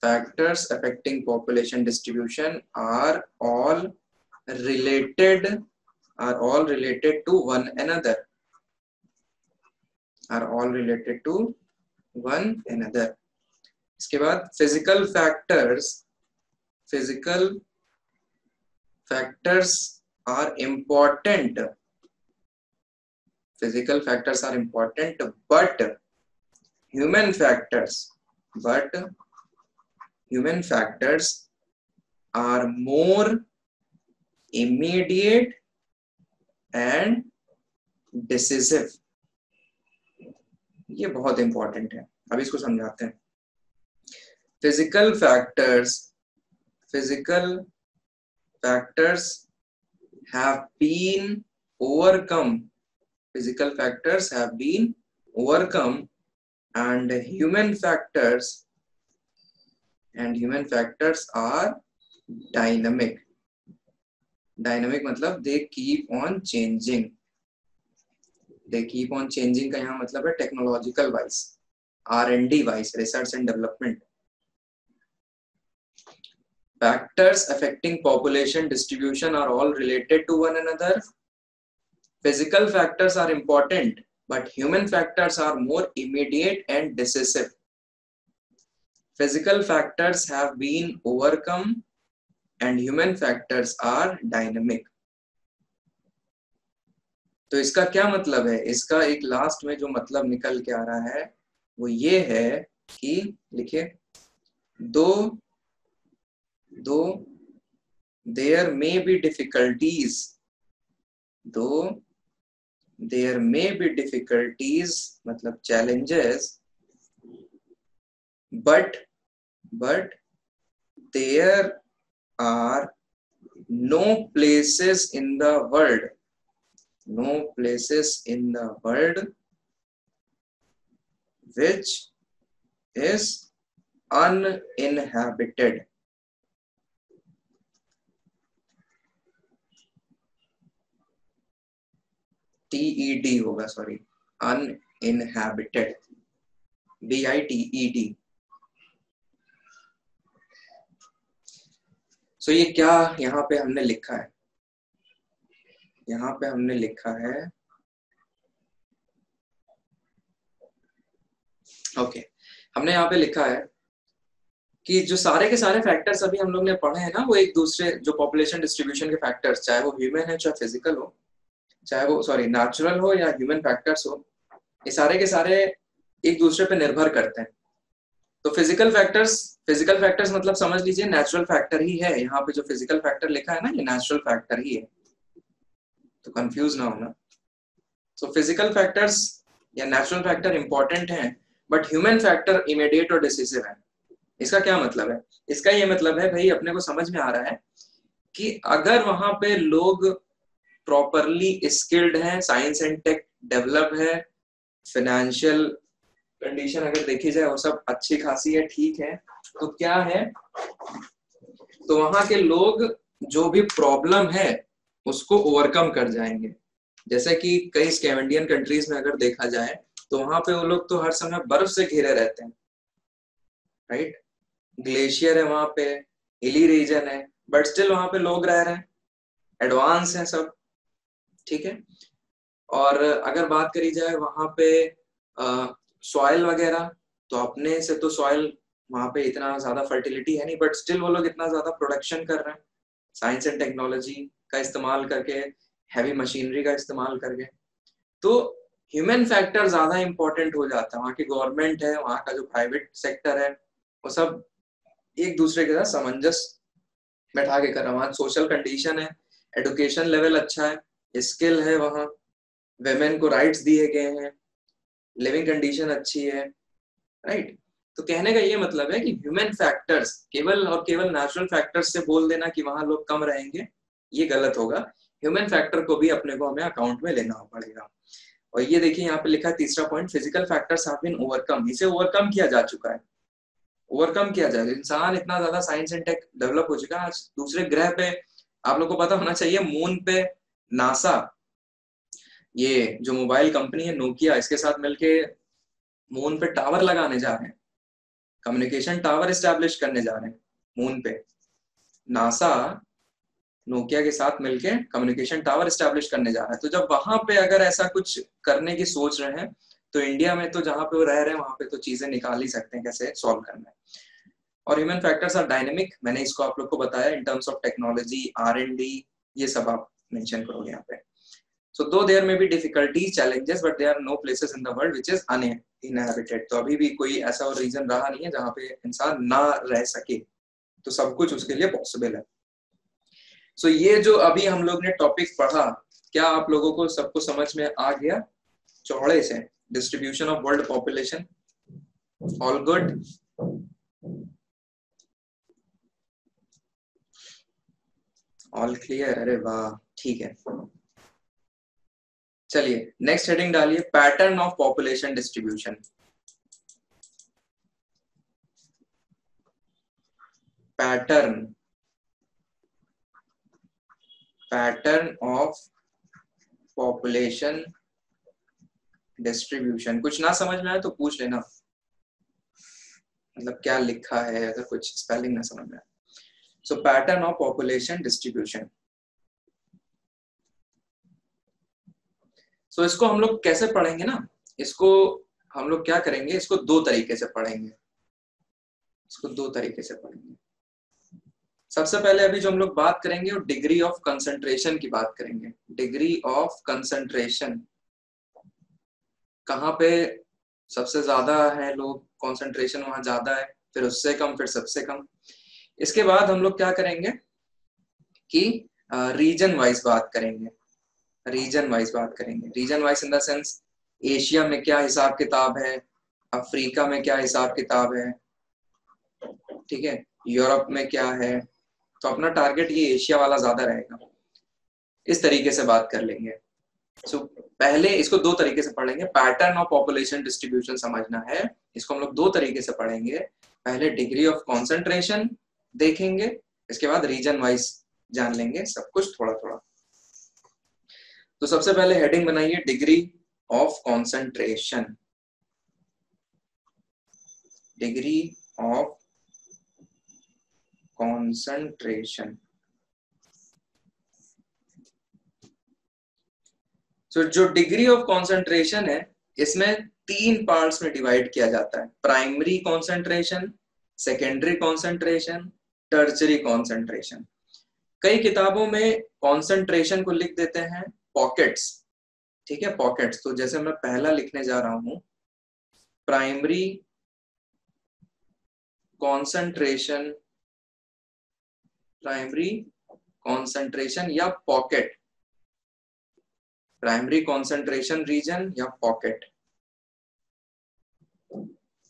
[SPEAKER 1] factors affecting population distribution are all related to one another, इसके बाद physical factors are important, but human factors are more immediate and decisive। ये बहुत इंपॉर्टेंट है, अब इसको समझाते हैं। Physical factors have been overcome, and human factors are dynamic मतलब they keep on changing का यहाँ मतलब है technological wise, R&D wise, research and development. Factors affecting population distribution are all related to one another. Physical factors are important, but human factors are more immediate and decisive. Physical factors have been overcome and human factors are dynamic. तो इसका क्या मतलब है? इसका एक last में जो मतलब निकल के आ रहा है वो ये है कि लिखिए though there may be difficulties, though there may be difficulties मतलब challenges, but there are no places in the world, no places in the world which is uninhabited. TED होगा, सॉरी, uninhabited, BITED. सो ये क्या यहाँ पे हमने लिखा है, यहाँ पे हमने लिखा है ओके हमने यहाँ पे लिखा है कि जो सारे के सारे फैक्टर्स अभी हम लोग ने पढ़े हैं ना, वो एक दूसरे, जो पॉपुलेशन डिस्ट्रीब्यूशन के फैक्टर्स, चाहे वो ह्यूमन है चाहे फिजिकल हो, चाहे वो सॉरी नेचुरल हो या ह्यूमन फैक्टर्स हो, ये सारे के सारे एक दूसरे पे निर्भर करते हैं। तो फिजिकल फैक्टर्स मतलब समझ लीजिए नेचुरल फैक्टर ही है, यहाँ पे जो फिजिकल फैक्टर लिखा है ना, ये नेचुरल फैक्टर ही है, तो कंफ्यूज ना होना। सो फिजिकल फैक्टर्स या नेचुरल फैक्टर इंपॉर्टेंट हैं, बट ह्यूमन फैक्टर इमीडिएट और डिसिसिव है। इसका क्या मतलब है? इसका ये मतलब है भाई, अपने को समझ में आ रहा है कि अगर वहां पे लोग प्रॉपरली स्किल्ड हैं, साइंस एंड टेक डेवलप है, फाइनेंशियल कंडीशन अगर देखी जाए वो सब अच्छी खासी है, ठीक है, तो क्या है, तो वहां के लोग जो भी प्रॉब्लम है उसको ओवरकम कर जाएंगे। जैसे कि कई स्कैंडिनेवियन कंट्रीज में अगर देखा जाए तो वहां पे वो लोग तो हर समय बर्फ से घिरे रहते हैं, राइट, ग्लेशियर है वहां पे, हिली रीजन है, बट स्टिल वहां पे लोग रह रहे हैं, एडवांस है सब, ठीक है। और अगर बात करी जाए वहां पे सॉइल वगैरह, तो अपने से तो सॉइल वहां पे इतना ज्यादा फर्टिलिटी है नहीं, बट स्टिल वो लोग इतना ज्यादा प्रोडक्शन कर रहे हैं साइंस एंड टेक्नोलॉजी का इस्तेमाल करके, हैवी मशीनरी का इस्तेमाल करके। तो ह्यूमन फैक्टर ज्यादा इंपॉर्टेंट हो जाता है, वहाँ की गवर्नमेंट है, वहाँ का जो प्राइवेट सेक्टर है, वो सब एक दूसरे के साथ सामंजस्य बैठा के कर रहा है। वहाँ सोशल कंडीशन है, एडुकेशन लेवल अच्छा है, स्किल है, वहाँ वेमेन को राइट्स दिए गए हैं, लिविंग कंडीशन अच्छी है, राइट। तो कहने का ये मतलब है कि ह्यूमन फैक्टर्स केवल और केवल नेचुरल फैक्टर्स से बोल देना कि वहां लोग कम रहेंगे, ये गलत होगा। ह्यूमन फैक्टर को भी अपने को हमें अकाउंट में लेना पड़ेगा। और ये देखिए यहाँ पे लिखा है तीसरा point, physical factors have been overcome, इसे ओवरकम किया जा चुका है, ओवरकम किया जाए। इंसान इतना ज्यादा साइंस एंड टेक डेवलप हो चुका है, आज दूसरे ग्रह पे, आप लोग को पता होना चाहिए, मून पे नासा, ये जो मोबाइल कंपनी है नोकिया, इसके साथ मिलके मून पे टावर लगाने जा रहे हैं, कम्युनिकेशन टावर एस्टैब्लिश करने जा रहे हैं मून पे। नासा नोकिया के साथ मिलके कम्युनिकेशन टावर एस्टैब्लिश करने जा रहा है। तो जब वहां पे अगर ऐसा कुछ करने की सोच रहे हैं, तो इंडिया में तो जहां पे वो रह रहे हैं वहां पे तो चीजें निकाल ही सकते हैं कैसे सॉल्व करना है। और ह्यूमन फैक्टर्स आर डायनेमिक, मैंने इसको आप लोग को बताया in terms of technology, R&D, ये सब आप मेंशन करोगे यहाँ पे। So though there may be difficulties, challenges, but there are no places in the world which is uninhabited. तो अभी भी कोई ऐसा और रीजन रहा नहीं है जहाँ पे इंसान ना रह सके, तो सब कुछ उसके लिए पॉसिबल है। So ये जो अभी हम लोग ने टॉपिक पढ़ा, क्या आप लोगों को सबको समझ में आ गया चौड़े से? Distribution of world population, all good? All clear? अरे वाह, ठीक है। चलिए नेक्स्ट हेडिंग डालिए, pattern of population distribution. Pattern of population distribution. कुछ ना समझ में आए तो पूछ लेना, मतलब क्या लिखा है, अगर कुछ स्पेलिंग ना समझ में आए। सो पैटर्न ऑफ पॉपुलेशन डिस्ट्रीब्यूशन। सो इसको हम लोग कैसे पढ़ेंगे ना, इसको हम लोग क्या करेंगे, इसको दो तरीके से पढ़ेंगे, सबसे पहले अभी जो हम लोग बात करेंगे वो डिग्री ऑफ कंसंट्रेशन की बात करेंगे। डिग्री ऑफ कंसंट्रेशन, कहाँ पे सबसे ज्यादा है लोग, कॉन्सेंट्रेशन वहां ज्यादा है, फिर उससे कम, फिर सबसे कम। इसके बाद हम लोग क्या करेंगे कि रीजन वाइज बात करेंगे, रीजन वाइज बात करेंगे। Region wise in the sense Asia में क्या हिसाब किताब है, अफ्रीका में क्या हिसाब किताब है, ठीक है, यूरोप में क्या है। तो अपना टारगेट ये एशिया वाला ज्यादा रहेगा, इस तरीके से बात कर लेंगे। सो पहले इसको दो तरीके से पढ़ेंगे, पैटर्न ऑफ पॉपुलेशन डिस्ट्रीब्यूशन समझना है, इसको हम लोग दो तरीके से पढ़ेंगे। पहले डिग्री ऑफ कॉन्सेंट्रेशन देखेंगे, इसके बाद रीजन वाइज जान लेंगे सब कुछ थोड़ा थोड़ा। तो सबसे पहले हेडिंग बनाइए degree of concentration, degree of concentration. So जो डिग्री ऑफ कॉन्सेंट्रेशन है इसमें तीन पार्ट्स में डिवाइड किया जाता है, primary concentration, secondary concentration, tertiary concentration. कई किताबों में कॉन्सेंट्रेशन को लिख देते हैं पॉकेट्स, ठीक है, पॉकेट्स। तो जैसे मैं पहला लिखने जा रहा हूं, प्राइमरी कॉन्सेंट्रेशन, प्राइमरी कॉन्सेंट्रेशन या पॉकेट, प्राइमरी कॉन्सेंट्रेशन रीजन या पॉकेट,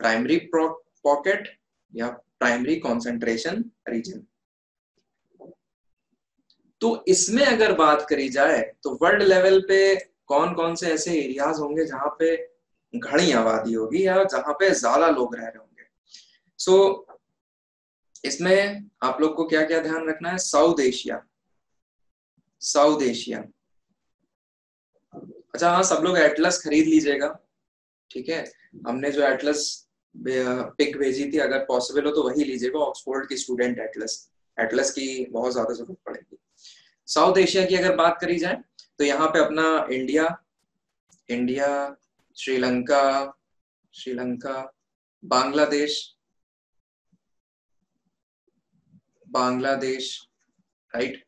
[SPEAKER 1] प्राइमरी पॉकेट या प्राइमरी कॉन्सेंट्रेशन रीजन। तो इसमें अगर बात करी जाए तो वर्ल्ड लेवल पे कौन कौन से ऐसे एरियाज होंगे जहां पे घनी आबादी होगी या जहां पे ज्यादा लोग रह रहे होंगे। सो इसमें आप लोग को क्या क्या ध्यान रखना है, साउथ एशिया, साउथ एशिया। अच्छा हाँ, सब लोग एटलस खरीद लीजिएगा, ठीक है। हमने जो एटलस पिक भेजी थी, अगर पॉसिबल हो तो वही लीजिएगा, ऑक्सफोर्ड की स्टूडेंट एटलस, एटलस की बहुत ज्यादा जरूरत पड़ेगी। साउथ एशिया की अगर बात करी जाए तो यहाँ पे अपना India, India, Sri Lanka, Sri Lanka, Bangladesh, Bangladesh, right.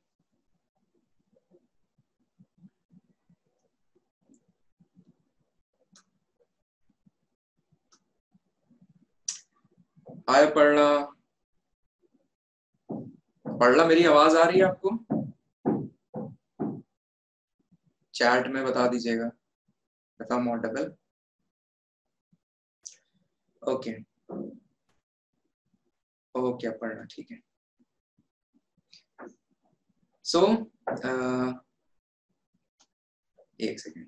[SPEAKER 1] Hi पढ़ना, पढ़ना मेरी आवाज आ रही है आपको? चैट में बता दीजिएगा if I'm audible. Okay okay, पढ़ना ठीक है। सो एक second,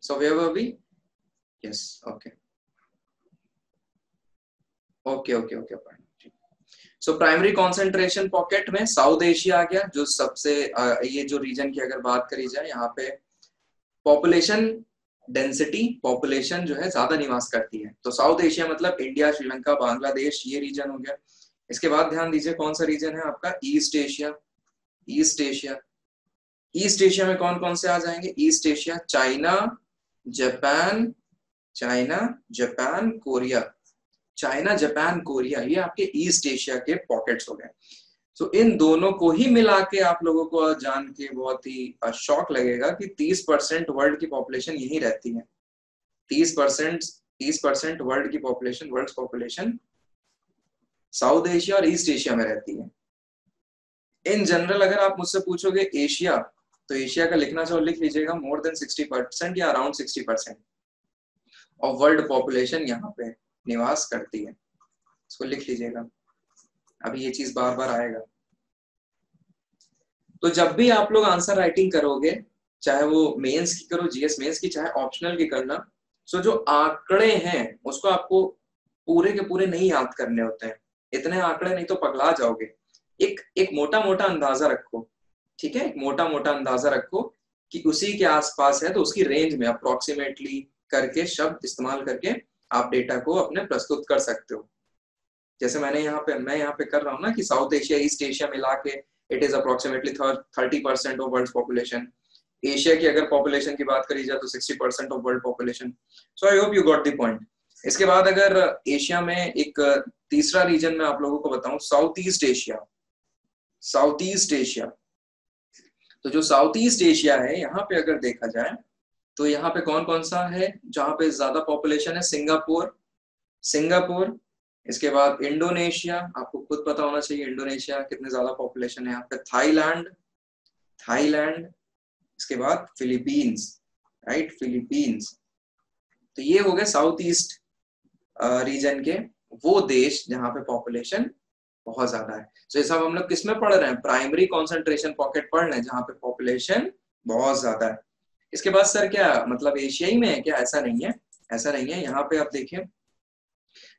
[SPEAKER 1] so where were we? Yes, okay okay okay okay, पढ़ना। सो प्राइमरी कॉन्सेंट्रेशन पॉकेट में साउथ एशिया आ गया, जो सबसे ये जो रीजन की अगर बात करी जाए, यहाँ पे पॉपुलेशन डेंसिटी, पॉपुलेशन जो है ज्यादा निवास करती है। तो साउथ एशिया मतलब इंडिया, श्रीलंका, बांग्लादेश, ये रीजन हो गया। इसके बाद ध्यान दीजिए कौन सा रीजन है आपका, east Asia, east Asia. East Asia में कौन कौन से आ जाएंगे, east Asia, China, Japan, China, Japan, Korea, China, Japan, Korea, ये आपके ईस्ट एशिया के पॉकेट्स हो गए। तो इन दोनों को ही मिला के आप लोगों को जान के बहुत ही शॉक लगेगा कि 30% वर्ल्ड की पॉपुलेशन यही रहती है। 30% वर्ल्ड की population, world population south Asia और ईस्ट एशिया में रहती है। इन जनरल अगर आप मुझसे पूछोगे एशिया, तो एशिया का लिखना चाहो लिख लीजिएगा, मोर देन 60% या अराउंड 60% ऑफ वर्ल्ड पॉपुलेशन यहाँ पे निवास करती है। इसको लिख लीजिएगा, अभी ये चीज बार बार आएगा। तो जब भी आप लोग आंसर राइटिंग करोगे, चाहे वो मेंस की करो, जीएस मेंस की, चाहे ऑप्शनल की करना, सो जो आंकड़े हैं उसको आपको पूरे के पूरे नहीं याद करने होते हैं, इतने आंकड़े नहीं तो पगला जाओगे। एक मोटा मोटा अंदाजा रखो, ठीक है, एक मोटा मोटा अंदाजा रखो कि उसी के आसपास है, तो उसकी रेंज में अप्रोक्सीमेटली करके शब्द इस्तेमाल करके आप डेटा को अपने प्रस्तुत कर सकते हो। जैसे मैं यहाँ पे कर रहा हूँ ना कि साउथ एशिया, ईस्ट एशिया मिला के it is approximately 30% of world population. Asia की अगर पॉपुलेशन की बात करी जाए तो 60% of world population. So I hope you got the point. इसके बाद अगर एशिया में एक तीसरा रीजन में आप लोगों को बताऊं, south east Asia, south east Asia. तो जो साउथ ईस्ट एशिया है, यहाँ पे अगर देखा जाए तो यहाँ पे कौन कौन सा है जहाँ पे ज्यादा पॉपुलेशन है? सिंगापुर, सिंगापुर, इसके बाद इंडोनेशिया, आपको खुद पता होना चाहिए इंडोनेशिया कितने ज्यादा पॉपुलेशन है यहाँ पे, थाईलैंड, थाईलैंड, इसके बाद फिलीपींस, राइट, फिलीपींस। तो ये हो गए साउथ ईस्ट रीजन के वो देश जहाँ पे पॉपुलेशन बहुत ज्यादा है। तो ये सब हम लोग किसमें पढ़ रहे हैं? प्राइमरी कॉन्सेंट्रेशन पॉकेट पढ़ रहे हैं जहाँ पे पॉपुलेशन बहुत ज्यादा है। इसके बाद सर क्या मतलब एशिया ही में है क्या? ऐसा नहीं है, ऐसा नहीं है। यहाँ पे आप देखिए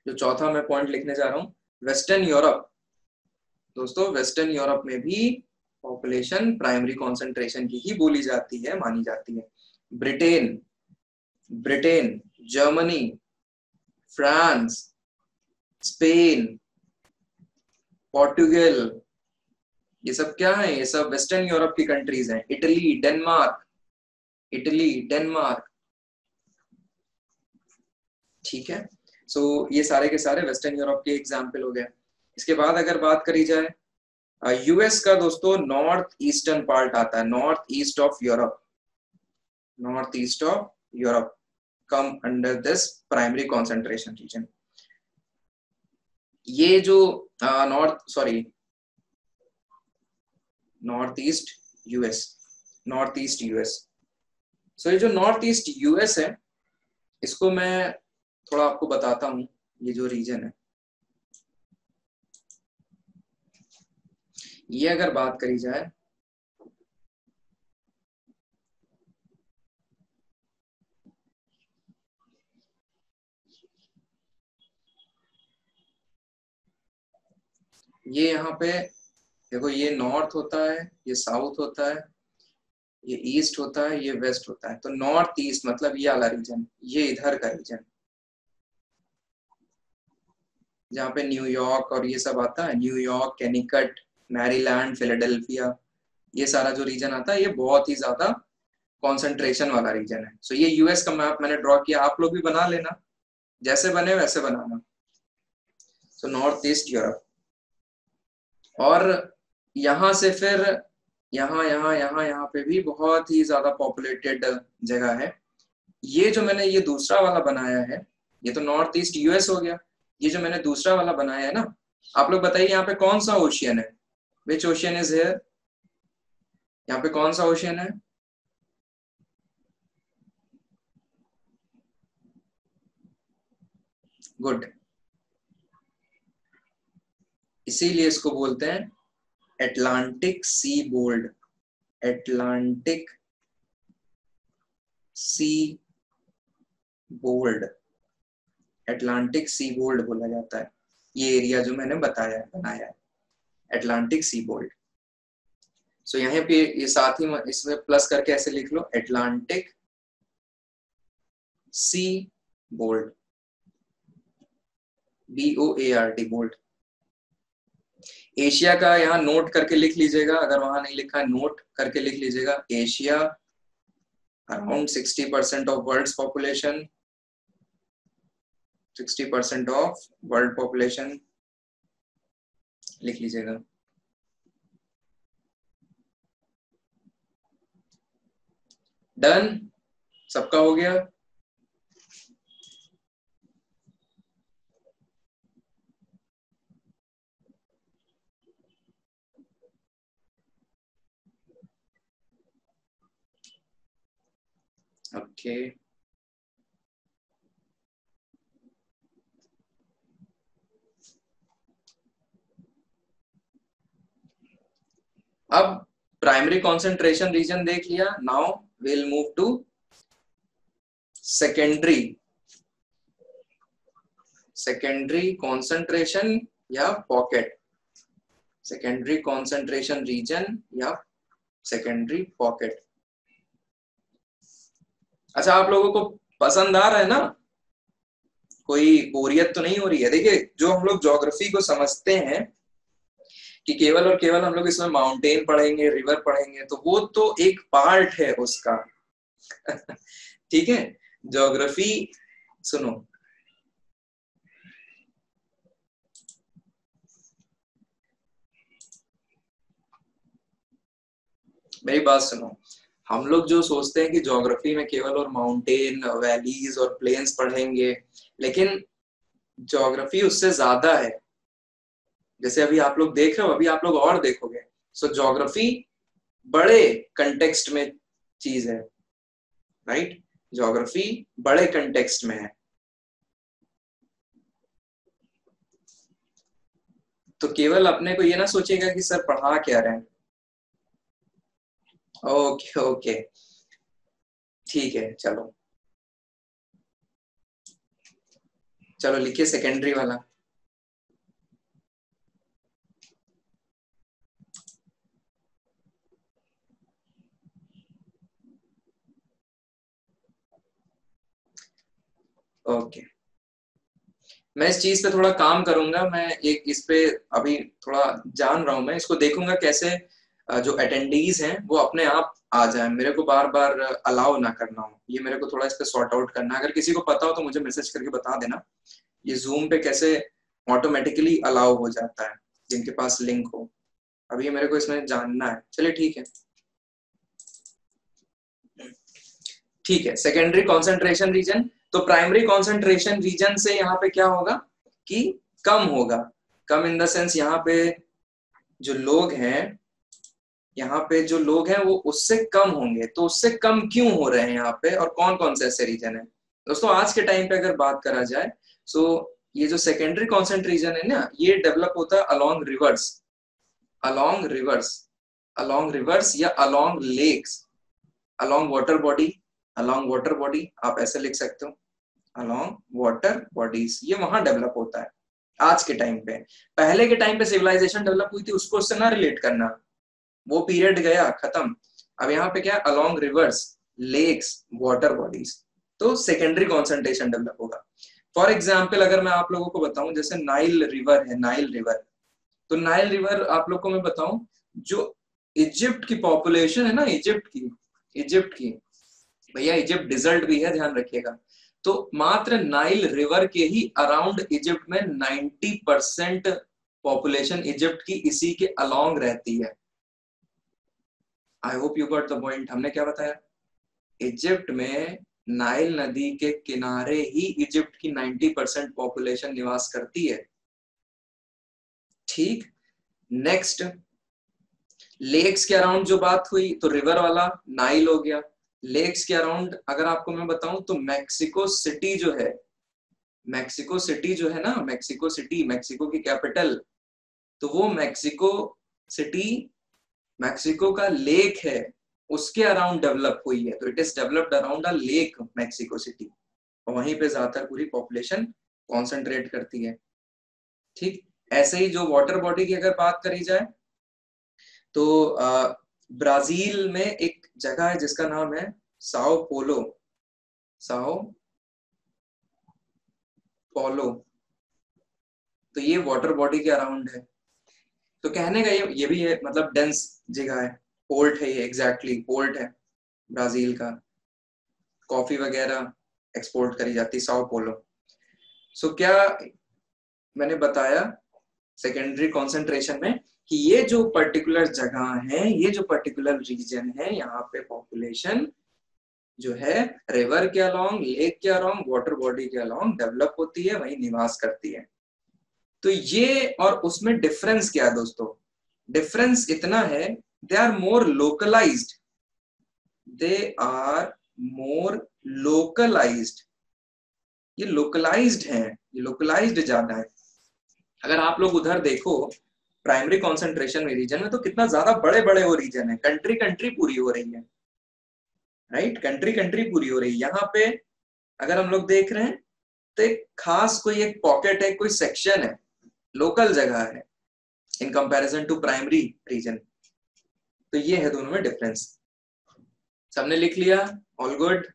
[SPEAKER 1] जो चौथा मैं पॉइंट लिखने जा रहा हूँ, वेस्टर्न यूरोप। दोस्तों वेस्टर्न यूरोप में भी पॉपुलेशन प्राइमरी कॉन्सेंट्रेशन की ही बोली जाती है, मानी जाती है। Britain, Britain, Germany, France, Spain, Portugal, ये सब क्या है? ये सब वेस्टर्न यूरोप की कंट्रीज हैं। इटली, डेनमार्क, इटली, डेनमार्क, ठीक है। सो ये सारे के सारे वेस्टर्न यूरोप के एग्जाम्पल हो गए। इसके बाद अगर बात करी जाए यूएस का, दोस्तों नॉर्थ ईस्टर्न पार्ट आता है, north east of Europe, north east of Europe come under this primary concentration region. ये जो north sorry north east US, north east US. So ये जो नॉर्थ ईस्ट यूएस है, इसको मैं थोड़ा आपको बताता हूँ। ये जो रीजन है, ये अगर बात करी जाए ये यहाँ पे देखो, ये नॉर्थ होता है, ये साउथ होता है, ये ईस्ट होता है, ये वेस्ट होता है। तो नॉर्थ ईस्ट मतलब ये वाला रीजन, ये इधर का रीजन जहाँ पे न्यूयॉर्क और ये सब आता है, न्यूयॉर्क, कैनिकट, मैरीलैंड, फिलाडेल्फिया, ये सारा जो रीजन आता है, ये बहुत ही ज्यादा कॉन्सेंट्रेशन वाला रीजन है। सो ये यूएस का मैप मैंने ड्रॉ किया, आप लोग भी बना लेना, जैसे बने वैसे बनाना। सो नॉर्थ ईस्ट यूरोप, और यहाँ से फिर यहाँ पे भी बहुत ही ज्यादा पॉपुलेटेड जगह है। ये जो मैंने ये दूसरा वाला बनाया है, ये तो नॉर्थ ईस्ट यूएस हो गया। ये जो मैंने दूसरा वाला बनाया है ना, आप लोग बताइए यहाँ पे कौन सा ओशियन है? विच ओशियन इज हियर? यहाँ पे कौन सा ओशियन है? गुड, इसीलिए इसको बोलते हैं एटलांटिक सी बोल्ड, एटलांटिक सी बोल्ड, एटलांटिक सी बोल्ड बोला जाता है ये एरिया जो मैंने बताया बनाया है, एटलांटिक सी बोल्ड। सो यहाँ पे ये साथ ही इसमें प्लस करके ऐसे लिख लो, एटलांटिक सी बोल्ड, BOARD बोल्ड। एशिया का यहाँ नोट करके लिख लीजिएगा, अगर वहां नहीं लिखा है नोट करके लिख लीजिएगा। Asia around 60% of world population, 60% of world population लिख लीजिएगा। डन, सबका हो गया? ओके, अब प्राइमरी कंसंट्रेशन रीजन देख लिया। Now will move to secondary, secondary concentration या पॉकेट, सेकेंडरी कंसंट्रेशन रीजन या सेकेंडरी पॉकेट। अच्छा, आप लोगों को पसंद आ रहा है ना? कोई बोरियत तो नहीं हो रही है? देखिए, जो हम लोग ज्योग्राफी को समझते हैं कि केवल और केवल हम लोग इसमें माउंटेन पढ़ेंगे, रिवर पढ़ेंगे, तो वो तो एक पार्ट है उसका। ठीक है, ज्योग्राफी सुनो, मेरी बात सुनो। हम लोग जो सोचते हैं कि ज्योग्राफी में केवल और माउंटेन वैलीज और प्लेन्स पढ़ेंगे, लेकिन ज्योग्राफी उससे ज्यादा है। जैसे अभी आप लोग देख रहे हो, अभी आप लोग और देखोगे। सो ज्योग्राफी बड़े कंटेक्स्ट में चीज है, राइट। ज्योग्राफी बड़े कंटेक्स्ट में है। तो केवल अपने को ये ना सोचेगा कि सर पढ़ा क्या रहे हैं। ओके ओके, ठीक है, चलो चलो लिखिए सेकेंडरी वाला। ओके, मैं इस चीज पे थोड़ा काम करूंगा। मैं एक इस पे अभी थोड़ा जान रहा हूं, मैं इसको देखूंगा कैसे जो अटेंडीज हैं वो अपने आप आ जाए, मेरे को बार बार अलाउ ना करना हो। ये मेरे को थोड़ा इस पे सॉर्ट आउट करना है। अगर किसी को पता हो तो मुझे मैसेज करके बता देना, ये जूम पे कैसे ऑटोमेटिकली अलाउ हो जाता है जिनके पास लिंक हो। अभी ये मेरे को इसमें जानना है। चलिए ठीक है, ठीक है। सेकेंडरी कॉन्सेंट्रेशन रीजन, तो प्राइमरी कॉन्सेंट्रेशन रीजन से यहाँ पे क्या होगा कि कम होगा। कम इन द सेंस यहाँ पे जो लोग हैं, यहाँ पे जो लोग हैं वो उससे कम होंगे। तो उससे कम क्यों हो रहे हैं यहाँ पे, और कौन कौन से ऐसे रीजन है दोस्तों आज के टाइम पे अगर बात करा जाए। सो ये जो सेकेंडरी कॉन्सेंट्रेशन है ना, ये डेवलप होता है along rivers, along rivers, along rivers या along lakes, along water body, along water body आप ऐसे लिख सकते हो, अलोंग वाटर बॉडीज। ये वहां डेवलप होता है आज के टाइम पे। पहले के टाइम पे सिविलाइजेशन डेवलप हुई थी, उसको उससे ना रिलेट करना, वो पीरियड गया खत्म। अब यहाँ पे क्या, along rivers, lakes, water bodies, तो सेकेंडरी कॉन्सेंट्रेशन डेवलप होगा। फॉर एग्जाम्पल अगर मैं आप लोगों को बताऊं, जैसे नाइल रिवर है, नाइल रिवर, तो नाइल रिवर आप लोग को मैं बताऊं, जो इजिप्ट की पॉपुलेशन है ना, इजिप्ट की, भैया इजिप्ट डिजर्ट भी है, ध्यान रखिएगा। तो मात्र नाइल रिवर के ही अराउंड इजिप्ट में 90% पॉपुलेशन इजिप्ट की इसी के अलोंग रहती है। I hope you got the point. हमने क्या बताया, इजिप्ट में नाइल नदी के किनारे ही इजिप्ट की 90% पॉपुलेशन निवास करती है। ठीक, नेक्स्ट लेक्स के अराउंड जो बात हुई, तो रिवर वाला नाइल हो गया। लेक्स के अराउंड अगर आपको मैं बताऊं तो मैक्सिको सिटी जो है, मैक्सिको सिटी जो है ना, मैक्सिको सिटी, मैक्सिको की कैपिटल, तो वो मैक्सिको सिटी मैक्सिको का लेक है, उसके अराउंड डेवलप हुई है। तो it is developed around a lake, Mexico city, और वहीं पे ज्यादातर पूरी पॉपुलेशन कॉन्सेंट्रेट करती है। ठीक, ऐसे ही जो वाटर बॉडी की अगर बात करी जाए, तो ब्राजील में एक जगह है जिसका नाम है साओ पोलो, साओ पोलो, तो ये वाटर बॉडी के अराउंड है। तो कहने का ये भी है, मतलब डेंस जगह है, पोर्ट है ये, एग्जैक्टली पोर्ट है ब्राजील का, कॉफी वगैरह एक्सपोर्ट करी जाती साओ पोलो। सो क्या मैंने बताया सेकेंडरी कॉन्सेंट्रेशन में कि ये जो पर्टिकुलर जगह है, ये जो पर्टिकुलर रीजन है, यहाँ पे पॉपुलेशन जो है रिवर के अलोंग, लेक के अलोंग, वाटर बॉडी के अलोंग डेवलप होती है, वही निवास करती है। तो ये और उसमें डिफरेंस क्या है दोस्तों, डिफरेंस इतना है, they are more localized, they are more localized, ये लोकलाइज्ड है, ये लोकलाइज्ड ज्यादा है। अगर आप लोग उधर देखो प्राइमरी कंसंट्रेशन रीजन में, तो कितना ज्यादा बड़े बड़े वो रीजन है, कंट्री कंट्री पूरी हो रही है, राइट, कंट्री कंट्री पूरी हो रही है। यहाँ पे अगर हम लोग देख रहे हैं तो एक खास कोई एक पॉकेट है, कोई सेक्शन है, लोकल जगह है in comparison to primary region. तो ये है दोनों में डिफरेंस। सबने लिख लिया, ऑल गुड।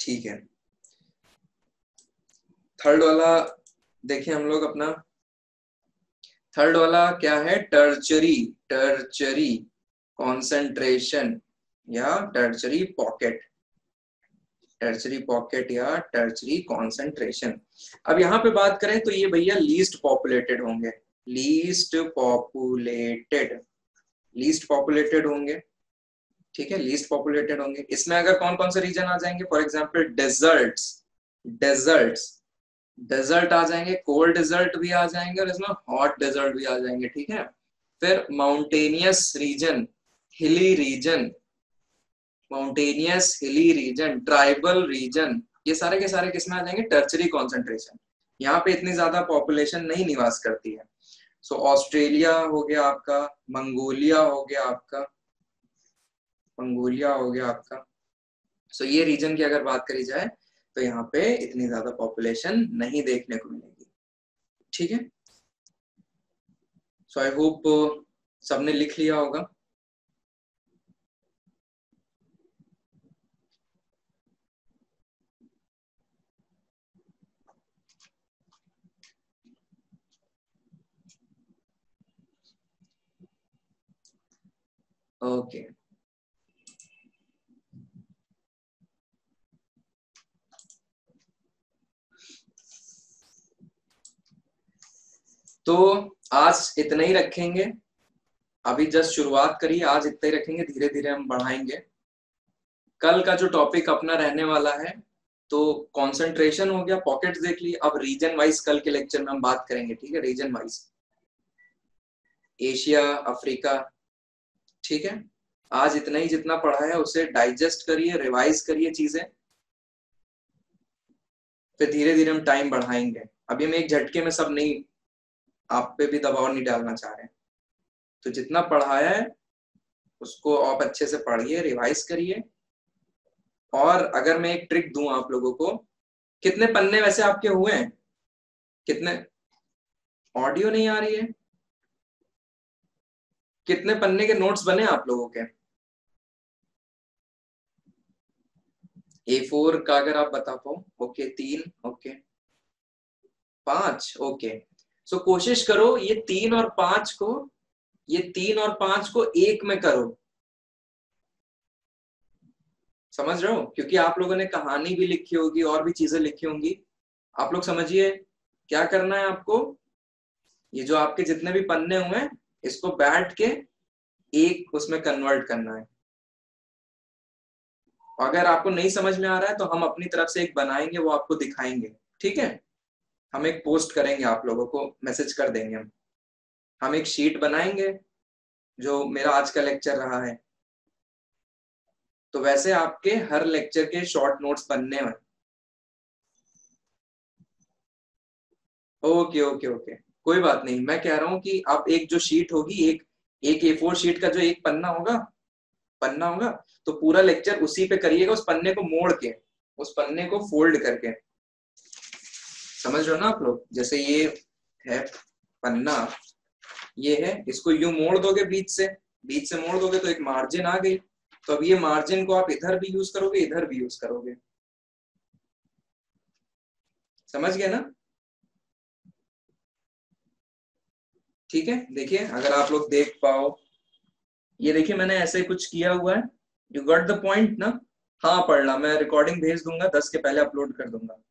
[SPEAKER 1] ठीक है, थर्ड वाला देखिए हम लोग अपना, थर्ड वाला क्या है, टर्चरी, टर्चरी कॉन्सेंट्रेशन या टर्चरी पॉकेट, टर्चरी पॉकेट या टर्चरी कॉन्सेंट्रेशन। अब यहाँ पे बात करें तो ये भैया लीस्ट पॉपुलेटेड होंगे, लीस्ट पॉपुलेटेड, लीस्ट पॉपुलेटेड होंगे, ठीक है, लीस्ट पॉपुलेटेड होंगे। इसमें अगर कौन कौन से रीजन आ जाएंगे, for example deserts, deserts, desert आ जाएंगे, कोल्ड डेजर्ट भी आ जाएंगे और इसमें हॉट डेजर्ट भी आ जाएंगे, ठीक है। फिर mountainous region, hilly region, mountainous hilly region, tribal region, ये सारे के सारे किसमें आ जाएंगे, टर्चरी कॉन्सेंट्रेशन। यहाँ पे इतनी ज्यादा पॉपुलेशन नहीं निवास करती है। सो ऑस्ट्रेलिया हो गया आपका, मंगोलिया हो गया आपका, मंगोलिया हो गया आपका। सो ये रीजन की अगर बात करी जाए तो यहाँ पे इतनी ज्यादा पॉपुलेशन नहीं देखने को मिलेगी, ठीक है। सो आई होप सबने लिख लिया होगा। ओके तो आज इतना ही रखेंगे, अभी जस्ट शुरुआत करी, आज इतना ही रखेंगे, धीरे धीरे हम बढ़ाएंगे। कल का जो टॉपिक अपना रहने वाला है, तो कंसंट्रेशन हो गया, पॉकेट्स देख लिए, अब रीजन वाइज कल के लेक्चर में हम बात करेंगे, ठीक है, रीजन वाइज, एशिया, अफ्रीका, ठीक है। आज इतना ही जितना पढ़ा है उसे डाइजेस्ट करिए, रिवाइज करिए चीजें, फिर धीरे धीरे हम टाइम बढ़ाएंगे। अभी हम एक झटके में सब नहीं, आप पे भी दबाव नहीं डालना चाह रहे हैं, तो जितना पढ़ाया है उसको आप अच्छे से पढ़िए, रिवाइज करिए। और अगर मैं एक ट्रिक दूं आप लोगों को, कितने पन्ने वैसे आपके हुए हैं, कितने, ऑडियो नहीं आ रही है, कितने पन्ने के नोट्स बने आप लोगों के, A4 का अगर आप बता पाओ। Okay 3, okay 5, okay. सो कोशिश करो ये 3 और 5 को, ये 3 और 5 को एक में करो, समझ रहे हो, क्योंकि आप लोगों ने कहानी भी लिखी होगी और भी चीजें लिखी होंगी। आप लोग समझिए क्या करना है आपको, ये जो आपके जितने भी पन्ने हुए हैं इसको बैठ के एक उसमें कन्वर्ट करना है। अगर आपको नहीं समझ में आ रहा है तो हम अपनी तरफ से एक बनाएंगे, वो आपको दिखाएंगे, ठीक है। हम एक पोस्ट करेंगे, आप लोगों को मैसेज कर देंगे, हम एक शीट बनाएंगे जो मेरा आज का लेक्चर रहा है, तो वैसे आपके हर लेक्चर के शॉर्ट नोट्स बनने हैं। ओके ओके ओके, कोई बात नहीं, मैं कह रहा हूँ कि आप एक जो शीट होगी, एक एक A4 शीट का जो एक पन्ना होगा, पन्ना होगा, तो पूरा लेक्चर उसी पे करिएगा, उस पन्ने को मोड़ के, उस पन्ने को फोल्ड करके, समझ रहे हो ना आप लोग। जैसे ये है पन्ना, ये है, इसको यूं मोड़ दोगे, बीच से मोड़ दोगे तो एक मार्जिन आ गई, तो अब ये मार्जिन को आप इधर भी यूज करोगे, इधर भी यूज करोगे, समझ गए ना, ठीक है। देखिए अगर आप लोग देख पाओ, ये देखिए मैंने ऐसे कुछ किया हुआ है, यू गॉट द पॉइंट ना। हाँ पढ़ना, मैं रिकॉर्डिंग भेज दूंगा, 10 के पहले अपलोड कर दूंगा,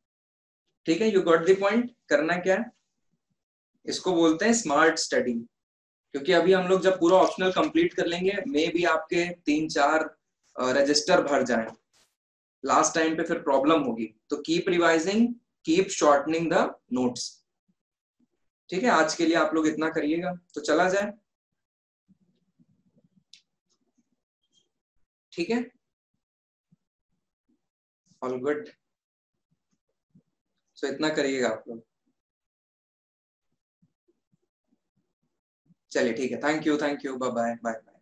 [SPEAKER 1] ठीक है। यू गॉट द पॉइंट, करना क्या है, इसको बोलते हैं स्मार्ट स्टडी। क्योंकि अभी हम लोग जब पूरा ऑप्शनल कंप्लीट कर लेंगे, मे भी आपके 3-4 रजिस्टर भर जाएं, लास्ट टाइम पे फिर प्रॉब्लम होगी, तो keep revising, keep shortening the notes, ठीक है। आज के लिए आप लोग इतना करिएगा, तो चला जाए, ठीक है, ऑल गुड। सो इतना करिएगा आप लोग, चलिए ठीक है, thank you, bye bye bye.